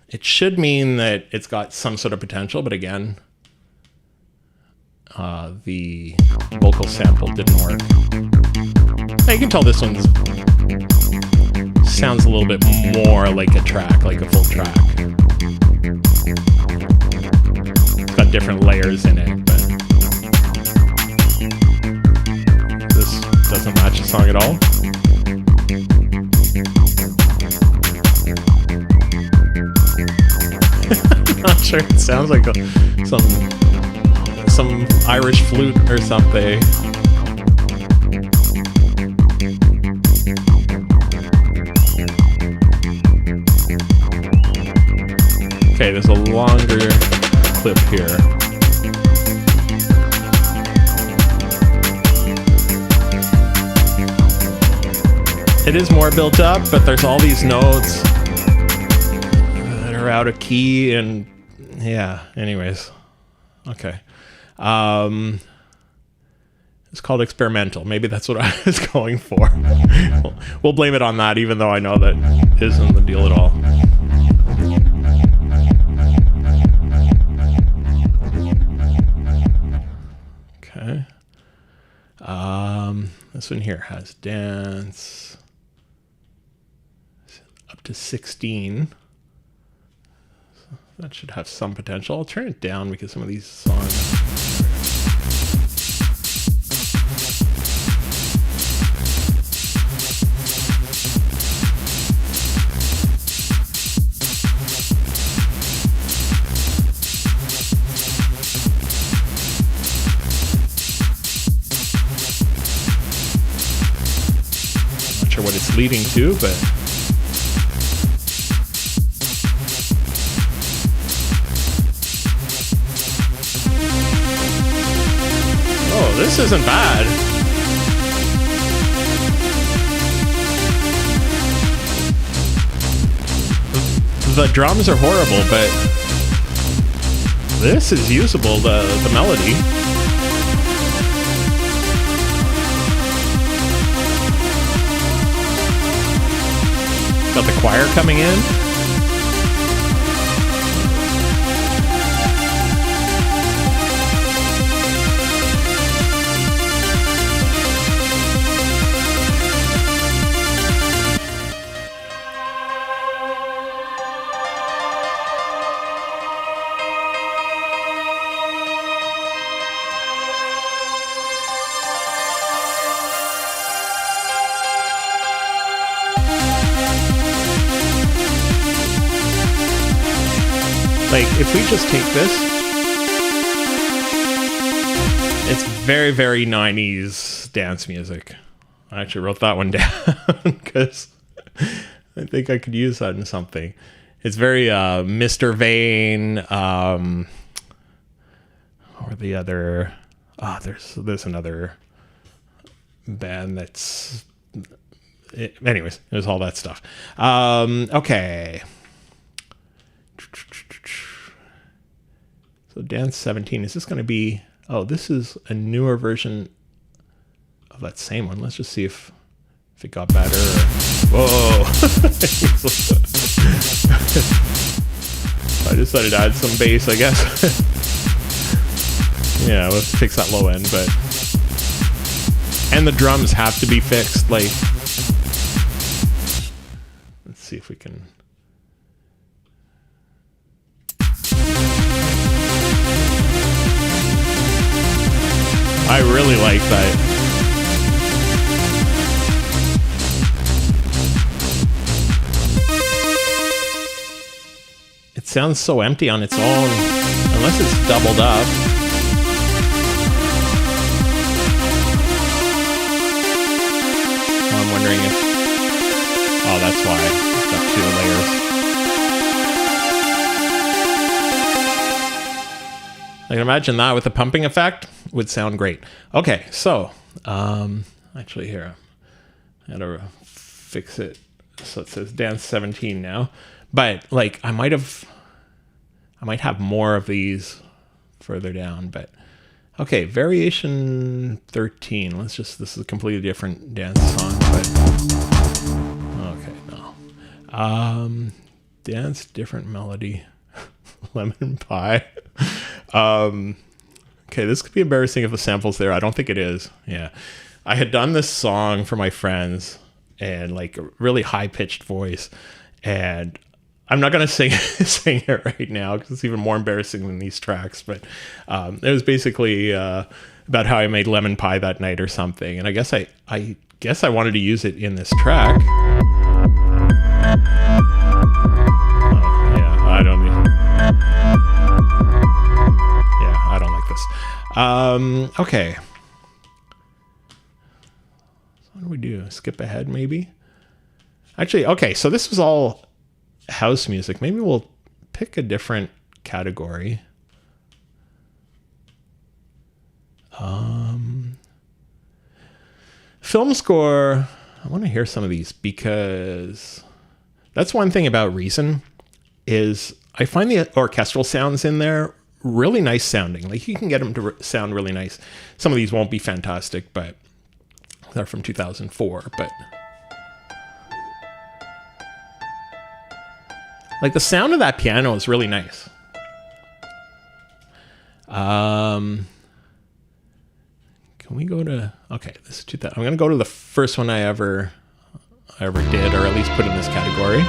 it should mean that it's got some sort of potential, but again, the vocal sample didn't work. Now you can tell this one's sounds a little bit more like a track, like a full track. It's got different layers in it, but this doesn't match the song at all. I'm not sure. It sounds like some Irish flute or something. Okay, there's a longer clip here. It is more built up, but there's all these notes that are out of key and yeah, anyways. Okay. It's called experimental. Maybe that's what I was going for. We'll blame it on that, even though I know that isn't the deal at all. Okay. This one here has dance up to 16. So that should have some potential. I'll turn it down because some of these songs. not sure what it's leading to, but oh, this isn't bad. The drums are horrible, but this is usable, the melody. Got the choir coming in. Like, if we just take this, it's very, very 90s dance music. I actually wrote that one down because I think I could use that in something. It's very Mr. Vane, or the other, there's another band that's, anyways, it was all that stuff. Okay. So Dance 17, is this going to be... Oh, this is a newer version of that same one. Let's just see if it got better. Whoa! I decided to add some bass, I guess. Yeah, let's fix that low end, but... And the drums have to be fixed, like... Let's see if we can... I really like that. It sounds so empty on its own, unless it's doubled up. I'm wondering if... Oh, that's why. It's got 2 layers. I can imagine that with a pumping effect would sound great. Okay, so actually here I gotta fix it so it says Dance 17 now. But like I might have more of these further down. But okay, Variation 13. This is a completely different dance song. But okay, no. Dance different melody. Lemon Pie. Okay, this could be embarrassing if the sample's there. I don't think it is. Yeah. I had done this song for my friends and like a really high-pitched voice. And I'm not going to sing it right now because it's even more embarrassing than these tracks. But it was basically about how I made lemon pie that night or something. And I guess I wanted to use it in this track. Oh, yeah, I don't need... Yeah, I don't like this. Okay. So what do we do? Skip ahead, maybe? Actually, okay, so this was all house music. Maybe we'll pick a different category. Film score. I want to hear some of these because that's one thing about Reason is I find the orchestral sounds in there really nice sounding. Like you can get them to sound really nice. Some of these won't be fantastic, but they're from 2004. But like the sound of that piano is really nice. Can we go to... Okay, this is 2000. I'm going to go to the first one I ever did, or at least put in this category.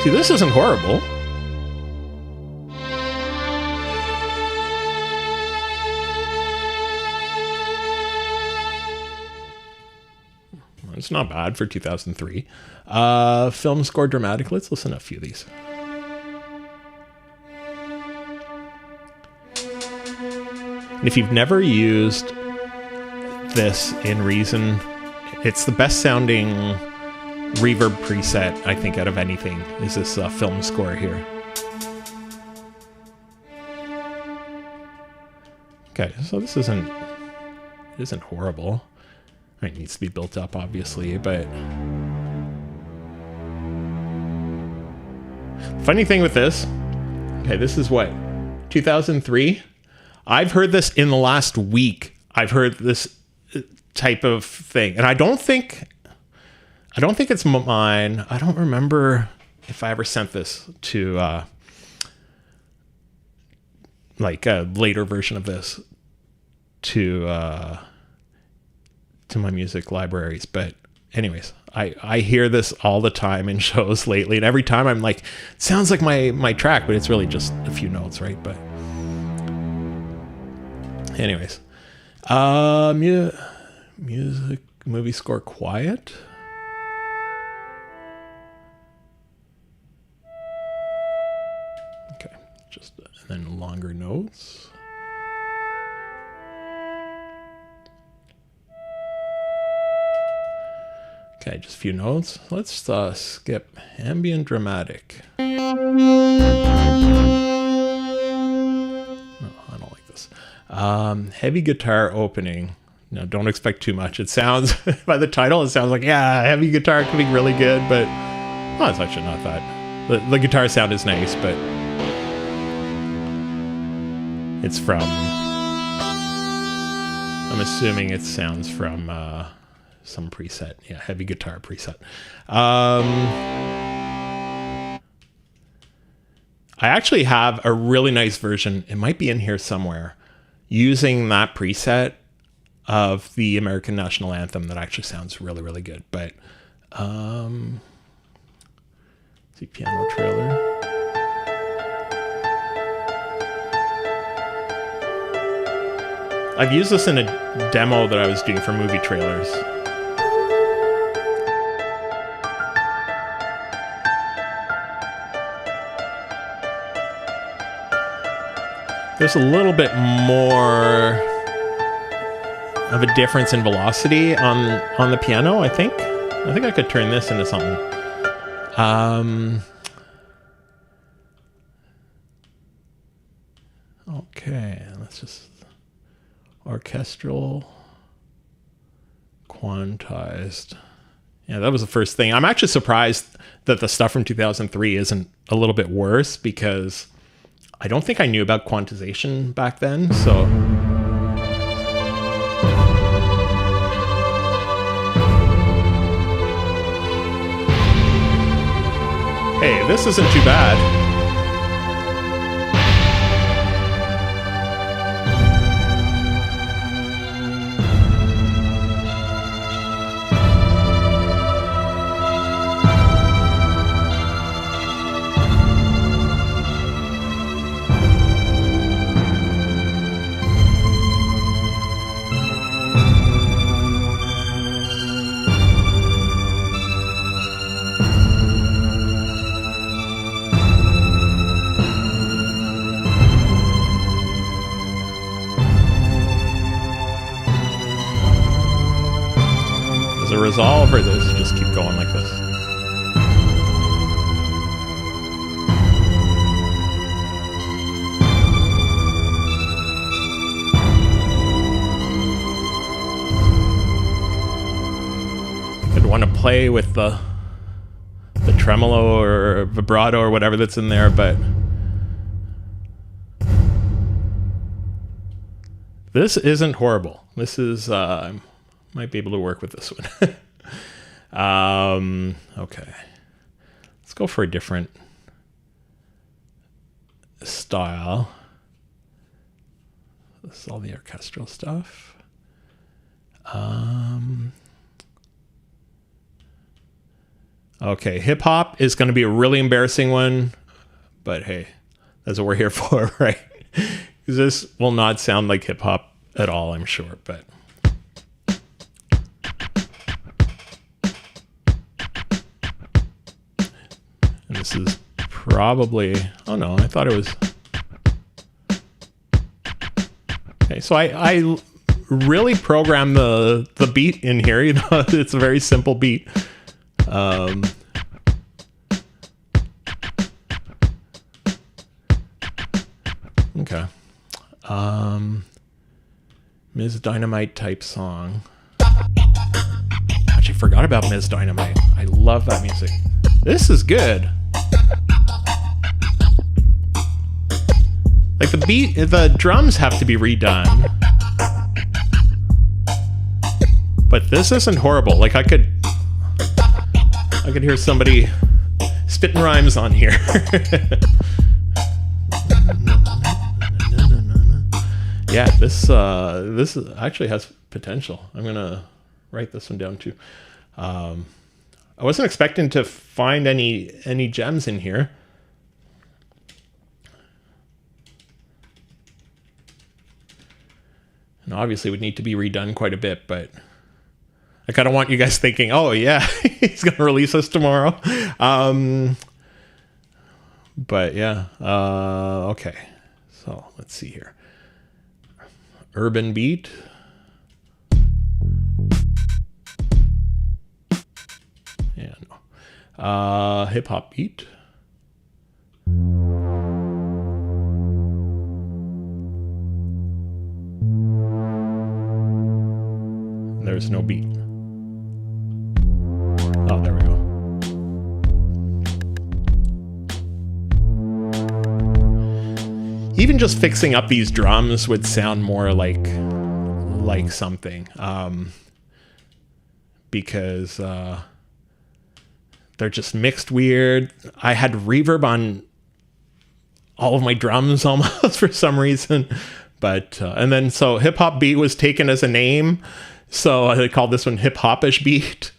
See, this isn't horrible. It's not bad for 2003. Film score dramatic. Let's listen to a few of these. And if you've never used this in Reason It's the best sounding reverb preset, I think, out of anything, is this film score here. Okay, so this isn't horrible. It needs to be built up, obviously, but funny thing with this, okay, this is what, 2003? I've heard this in the last week. I've heard this type of thing, and I don't think it's mine. I don't remember if I ever sent this to like a later version of this to my music libraries. But anyways, I hear this all the time in shows lately, and every time I'm like, it sounds like my track, but it's really just a few notes, right? But anyways, music, movie score, quiet. Okay, just and then longer notes. Okay, just a few notes. Let's skip ambient dramatic. No, I don't like this. Heavy guitar opening. No, don't expect too much. It sounds, by the title, it sounds like, yeah, heavy guitar could be really good, but well, it's actually not that. The guitar sound is nice, but it's from, I'm assuming it sounds from some preset. Yeah, heavy guitar preset. I actually have a really nice version. It might be in here somewhere, using that preset of the American National Anthem that actually sounds really, really good. But see, piano trailer. I've used this in a demo that I was doing for movie trailers. There's a little bit more of a difference in velocity on the piano, I think. I think I could turn this into something. Okay, let's just orchestral, quantized. Yeah, that was the first thing. I'm actually surprised that the stuff from 2003 isn't a little bit worse, because I don't think I knew about quantization back then, so. Hey, this isn't too bad. Resolve, or does it just keep going like this? I'd want to play with the tremolo or vibrato or whatever that's in there, but this isn't horrible. This is might be able to work with this one. Okay, let's go for a different style. This is all the orchestral stuff. Okay, hip hop is going to be a really embarrassing one, but hey, that's what we're here for, right? This will not sound like hip hop at all, I'm sure, but. And this is probably, oh no, I thought it was. Okay, so I really program the beat in here. You know, it's a very simple beat. Okay. Ms. Dynamite type song. Actually forgot about Ms. Dynamite. I love that music. This is good. Like the beat, the drums have to be redone. But this isn't horrible. Like I could hear somebody spitting rhymes on here. Yeah, this actually has potential. I'm gonna write this one down too. I wasn't expecting to find any gems in here. And obviously would need to be redone quite a bit, but I kind of want you guys thinking, oh yeah, he's gonna release this tomorrow. But yeah, okay. So let's see here. Urban beat. Yeah, no. Hip hop beat. There's no beat. Oh, there we go. Even just fixing up these drums would sound more like something, because they're just mixed weird. I had reverb on all of my drums almost for some reason, but and then so hip hop beat was taken as a name, so I called this one hip hopish beat.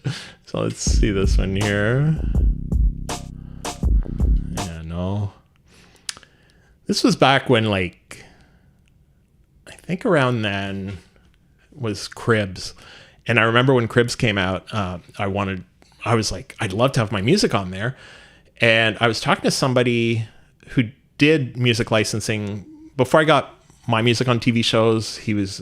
So let's see this one here. Yeah, no. This was back when, like, I think around then was Cribs. And I remember when Cribs came out, I was like, I'd love to have my music on there. And I was talking to somebody who did music licensing before I got my music on TV shows. He was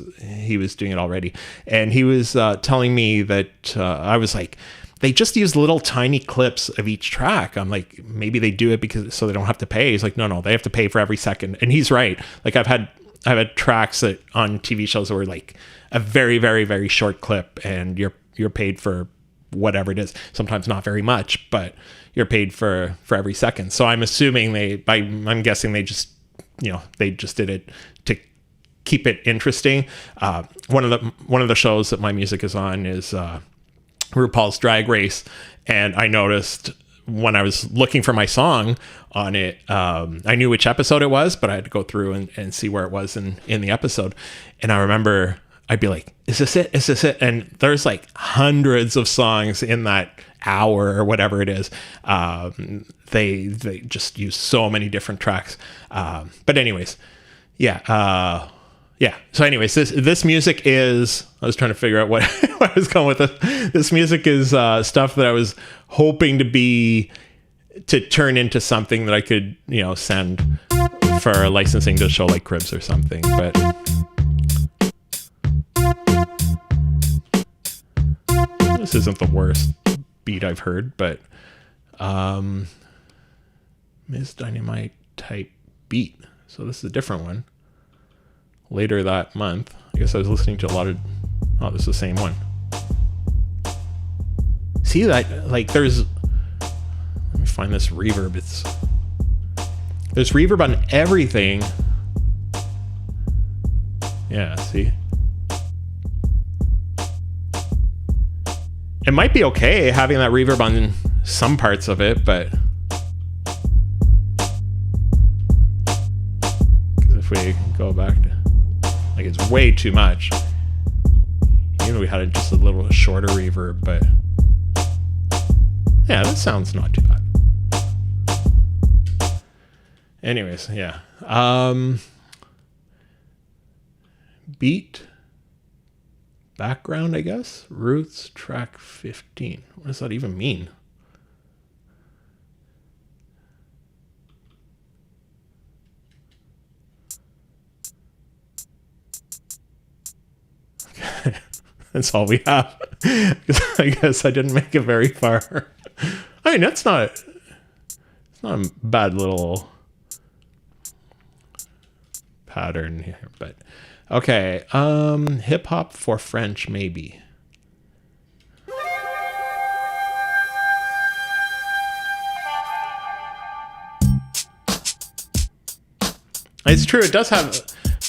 doing it already. And he was telling me that I was like, they just use little tiny clips of each track. I'm like, maybe they do it because so they don't have to pay. He's like, no, they have to pay for every second. And he's right. Like I've had tracks that on TV shows that were like a very, very, very short clip, and you're paid for whatever it is. Sometimes not very much, but you're paid for every second. So I'm assuming I'm guessing they just, they just did it to keep it interesting. One of the shows that my music is on is RuPaul's Drag Race, and I noticed when I was looking for my song on it, I knew which episode it was, but I had to go through and see where it was in the episode. And I remember I'd be like, is this it? Is this it? And there's like hundreds of songs in that hour or whatever it is. They just use so many different tracks. But anyways, yeah. Yeah. So anyways, this music is, I was trying to figure out what I was going with this. This music is stuff that I was hoping to turn into something that I could, send for licensing to a show like Cribs or something. But this isn't the worst beat I've heard, but Ms. Dynamite type beat. So this is a different one. Later that month, I guess I was listening to a lot of, this is the same one. See that, like let me find this reverb. There's reverb on everything. Yeah, see? It might be okay having that reverb on some parts of it, but because if we go back to, like, it's way too much. Even we had just a little shorter reverb, but yeah, that sounds not too bad. Anyways, yeah. Beat. Background, I guess. Roots, track 15. What does that even mean? That's all we have. I guess I didn't make it very far. I mean, it's not a bad little pattern here, but okay. Hip hop for French, maybe. It's true. It does have,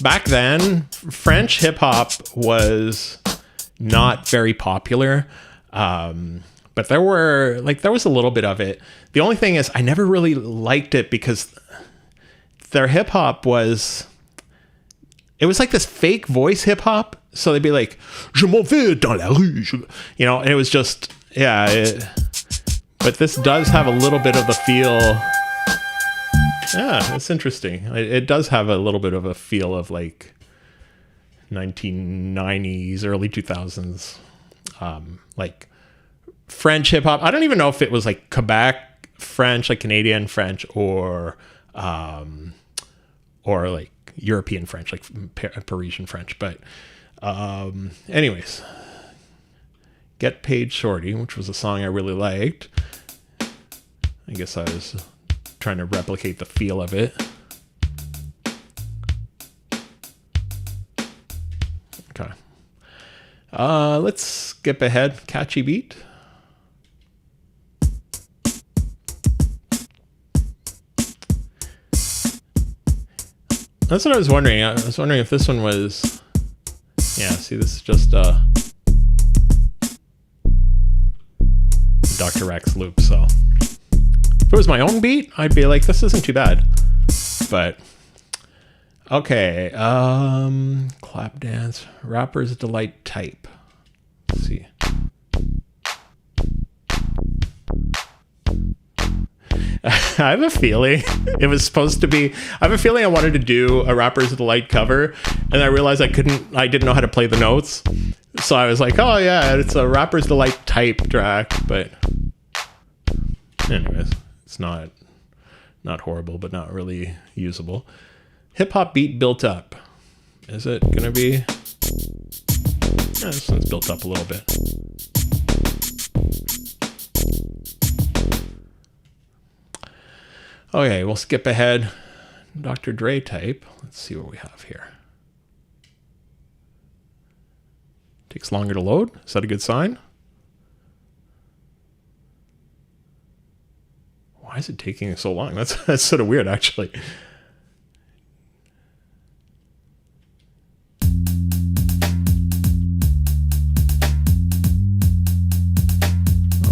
back then, French hip hop was not very popular. But there was a little bit of it. The only thing is I never really liked it because their hip hop was like this fake voice hip hop. So they'd be like, je m'en vais dans la rue, you know, and it was just, yeah. But this does have a little bit of the feel. Yeah, it's interesting. It does have a little bit of a feel of like 1990s, early 2000s, like French hip hop. I don't even know if it was like Quebec French, like Canadian French, or like European French, like Parisian French. But anyways, Get Paid Shorty, which was a song I really liked. I guess I was trying to replicate the feel of it. Okay. Let's skip ahead. Catchy beat. That's what I was wondering. I was wondering if this one was... Yeah, see, this is just Dr. Rex loop, so... If it was my own beat, I'd be like, this isn't too bad. But... Okay, clap dance, Rapper's Delight type. Let's see. I have a feeling it was supposed to be, I have a feeling I wanted to do a Rapper's Delight cover, and I realized I didn't know how to play the notes. So I was like, oh yeah, it's a Rapper's Delight type track, but anyways, it's not horrible, but not really usable. Hip hop beat built up. Is it gonna be? Yeah, this one's built up a little bit. Okay, we'll skip ahead. Dr. Dre type. Let's see what we have here. Takes longer to load. Is that a good sign? Why is it taking so long? That's sort of weird, actually.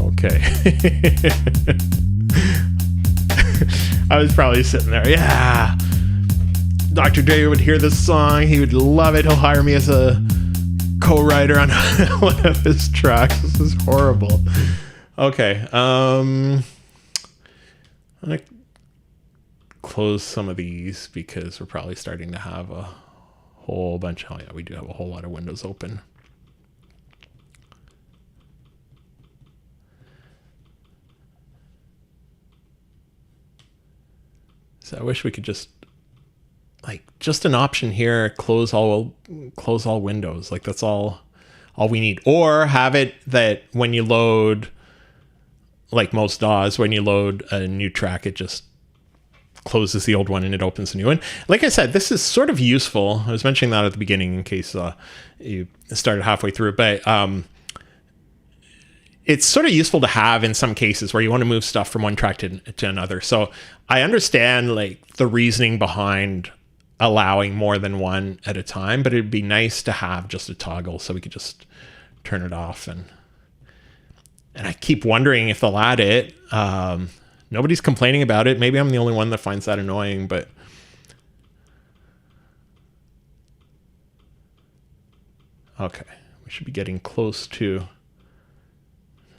Okay. I was probably sitting there. Yeah. Dr. Dre would hear this song. He would love it. He'll hire me as a co-writer on one of his tracks. This is horrible. Okay. I'm going to close some of these because we're probably starting to have a whole bunch. Oh, yeah, we do have a whole lot of windows open. So I wish we could just an option here, close all windows. Like that's all we need. Or have it that when you load, like most DAWs, when you load a new track, it just closes the old one and it opens a new one. Like I said, this is sort of useful. I was mentioning that at the beginning in case you started halfway through, but it's sort of useful to have in some cases where you want to move stuff from one track to another. So I understand like the reasoning behind allowing more than one at a time, but it'd be nice to have just a toggle so we could just turn it off. And I keep wondering if they'll add it. Nobody's complaining about it. Maybe I'm the only one that finds that annoying, but okay, we should be getting close to...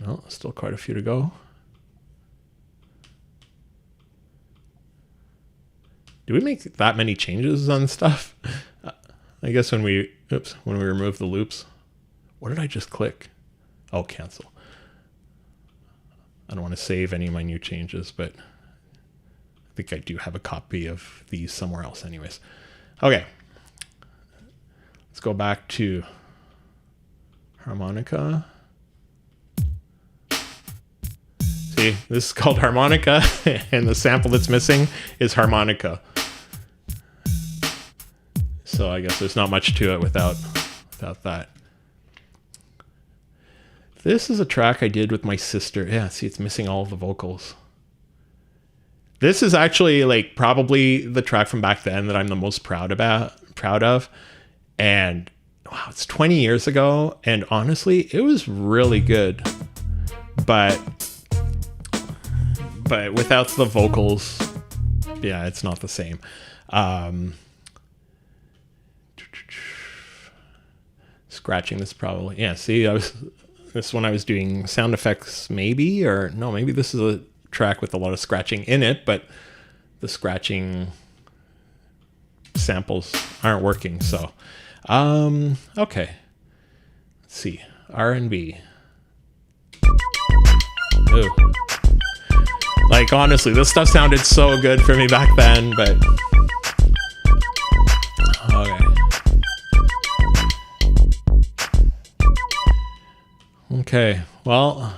No, still quite a few to go. Do we make that many changes on stuff? I guess when we remove the loops. What did I just click? Oh, cancel. I don't want to save any of my new changes, but I think I do have a copy of these somewhere else anyways. Okay. Let's go back to Harmonica. See, this is called harmonica, and the sample that's missing is harmonica. So I guess there's not much to it without that. This is a track I did with my sister. Yeah, see, it's missing all of the vocals. This is actually like probably the track from back then that I'm the most proud of. And wow, it's 20 years ago, and honestly, it was really good. But without the vocals, yeah, it's not the same. Scratching this probably, yeah, see, this one I was doing sound effects maybe, or no, maybe this is a track with a lot of scratching in it, but the scratching samples aren't working. So, okay, let's see, R&B. Ooh. Like, honestly, this stuff sounded so good for me back then, but okay. Okay, well,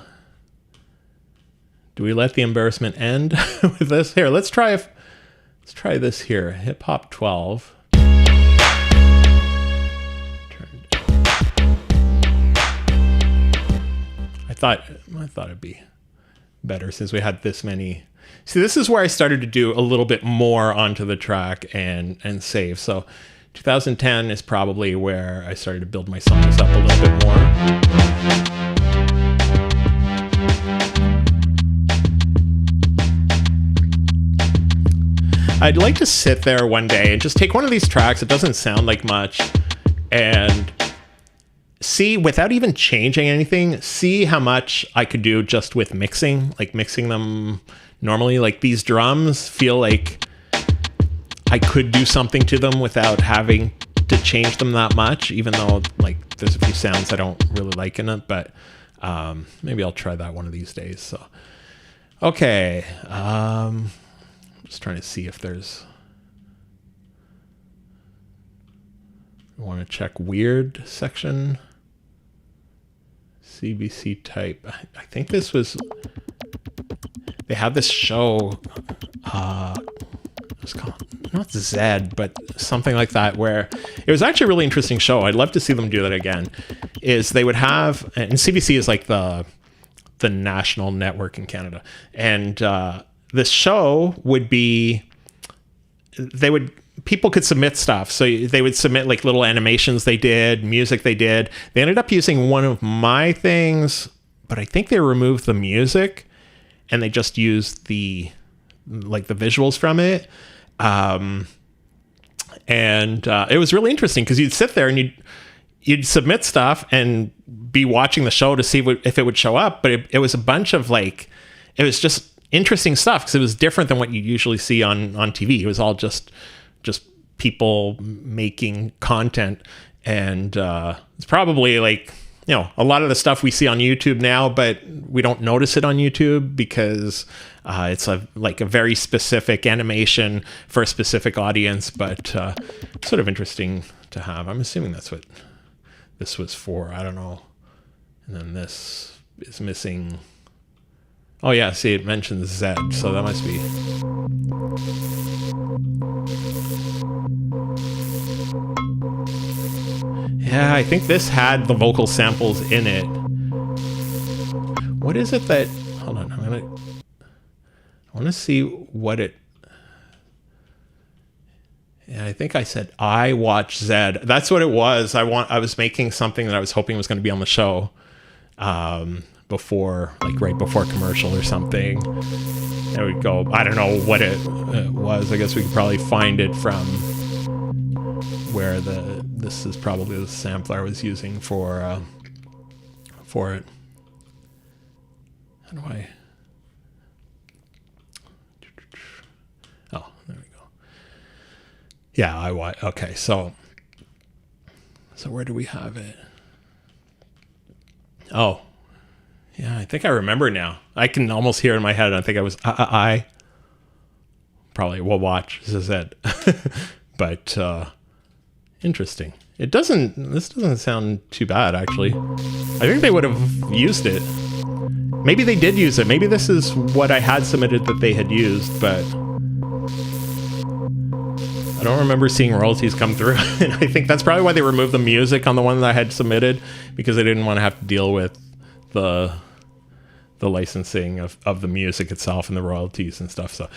do we let the embarrassment end with this? Here, let's try this here. Hip Hop 12. I thought it'd be better since we had this many. See, this is where I started to do a little bit more onto the track and save. So 2010 is probably where I started to build my songs up a little bit more. I'd like to sit there one day and just take one of these tracks, it doesn't sound like much, and see, without even changing anything, see how much I could do just with mixing, like mixing them normally. Like, these drums feel like I could do something to them without having to change them that much, even though like there's a few sounds I don't really like in it, but maybe I'll try that one of these days. So, okay. Just trying to see if there's, I want to check weird section. CBC type. I think this was, they had this show, it was called, not Zed, but something like that, where it was actually a really interesting show. I'd love to see them do that again. Is they would have, and CBC is like the national network in Canada, and this show would be, people could submit stuff. So they would submit like little animations they did, music they did. They ended up using one of my things, but I think they removed the music and they just used the visuals from it. And it was really interesting because you'd sit there and you'd submit stuff and be watching the show to see if it would show up. But it was a bunch of like, it was just interesting stuff because it was different than what you usually see on TV. It was all just people making content, and it's probably like, you know, a lot of the stuff we see on YouTube now, but we don't notice it on YouTube because it's a very specific animation for a specific audience, but sort of interesting to have. I'm assuming that's what this was for. I don't know. And then this is missing. Oh yeah, see, it mentions Zed, so that must be. Yeah, I think this had the vocal samples in it. What is it that, hold on, I want to see what it, yeah, I think I said I watch Zed. That's what it was. I was making something that I was hoping was going to be on the show. Before, like right before commercial or something. There we go. I don't know what it was. I guess we could probably find it from where this is probably the sampler I was using for it. How do I? Oh, there we go. Yeah, okay, so where do we have it? Oh, yeah, I think I remember now. I can almost hear it in my head. I think I was I probably will watch. This is it. But interesting. This doesn't sound too bad, actually. I think they would have used it. Maybe they did use it. Maybe this is what I had submitted that they had used, but I don't remember seeing royalties come through. And I think that's probably why they removed the music on the one that I had submitted, because they didn't want to have to deal with the licensing of the music itself and the royalties and stuff. So,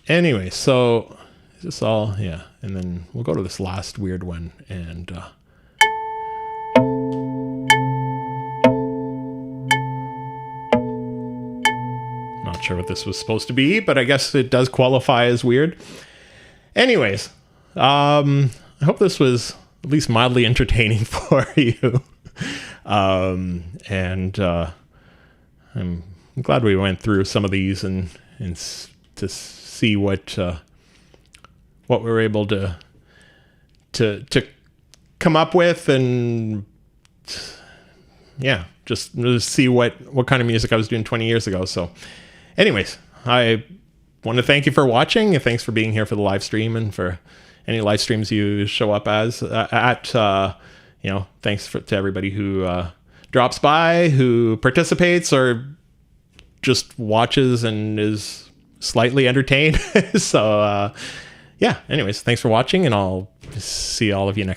anyway, so is this all? Yeah. And then we'll go to this last weird one, and not sure what this was supposed to be, but I guess it does qualify as weird. Anyways, I hope this was at least mildly entertaining for you. I'm glad we went through some of these and to see what we were able to come up with, and yeah, just see what kind of music I was doing 20 years ago. So anyways, I want to thank you for watching, and thanks for being here for the live stream, and for any live streams you show up as thanks to everybody who drops by, who participates, or just watches and is slightly entertained. So yeah, anyways, thanks for watching, and I'll see all of you next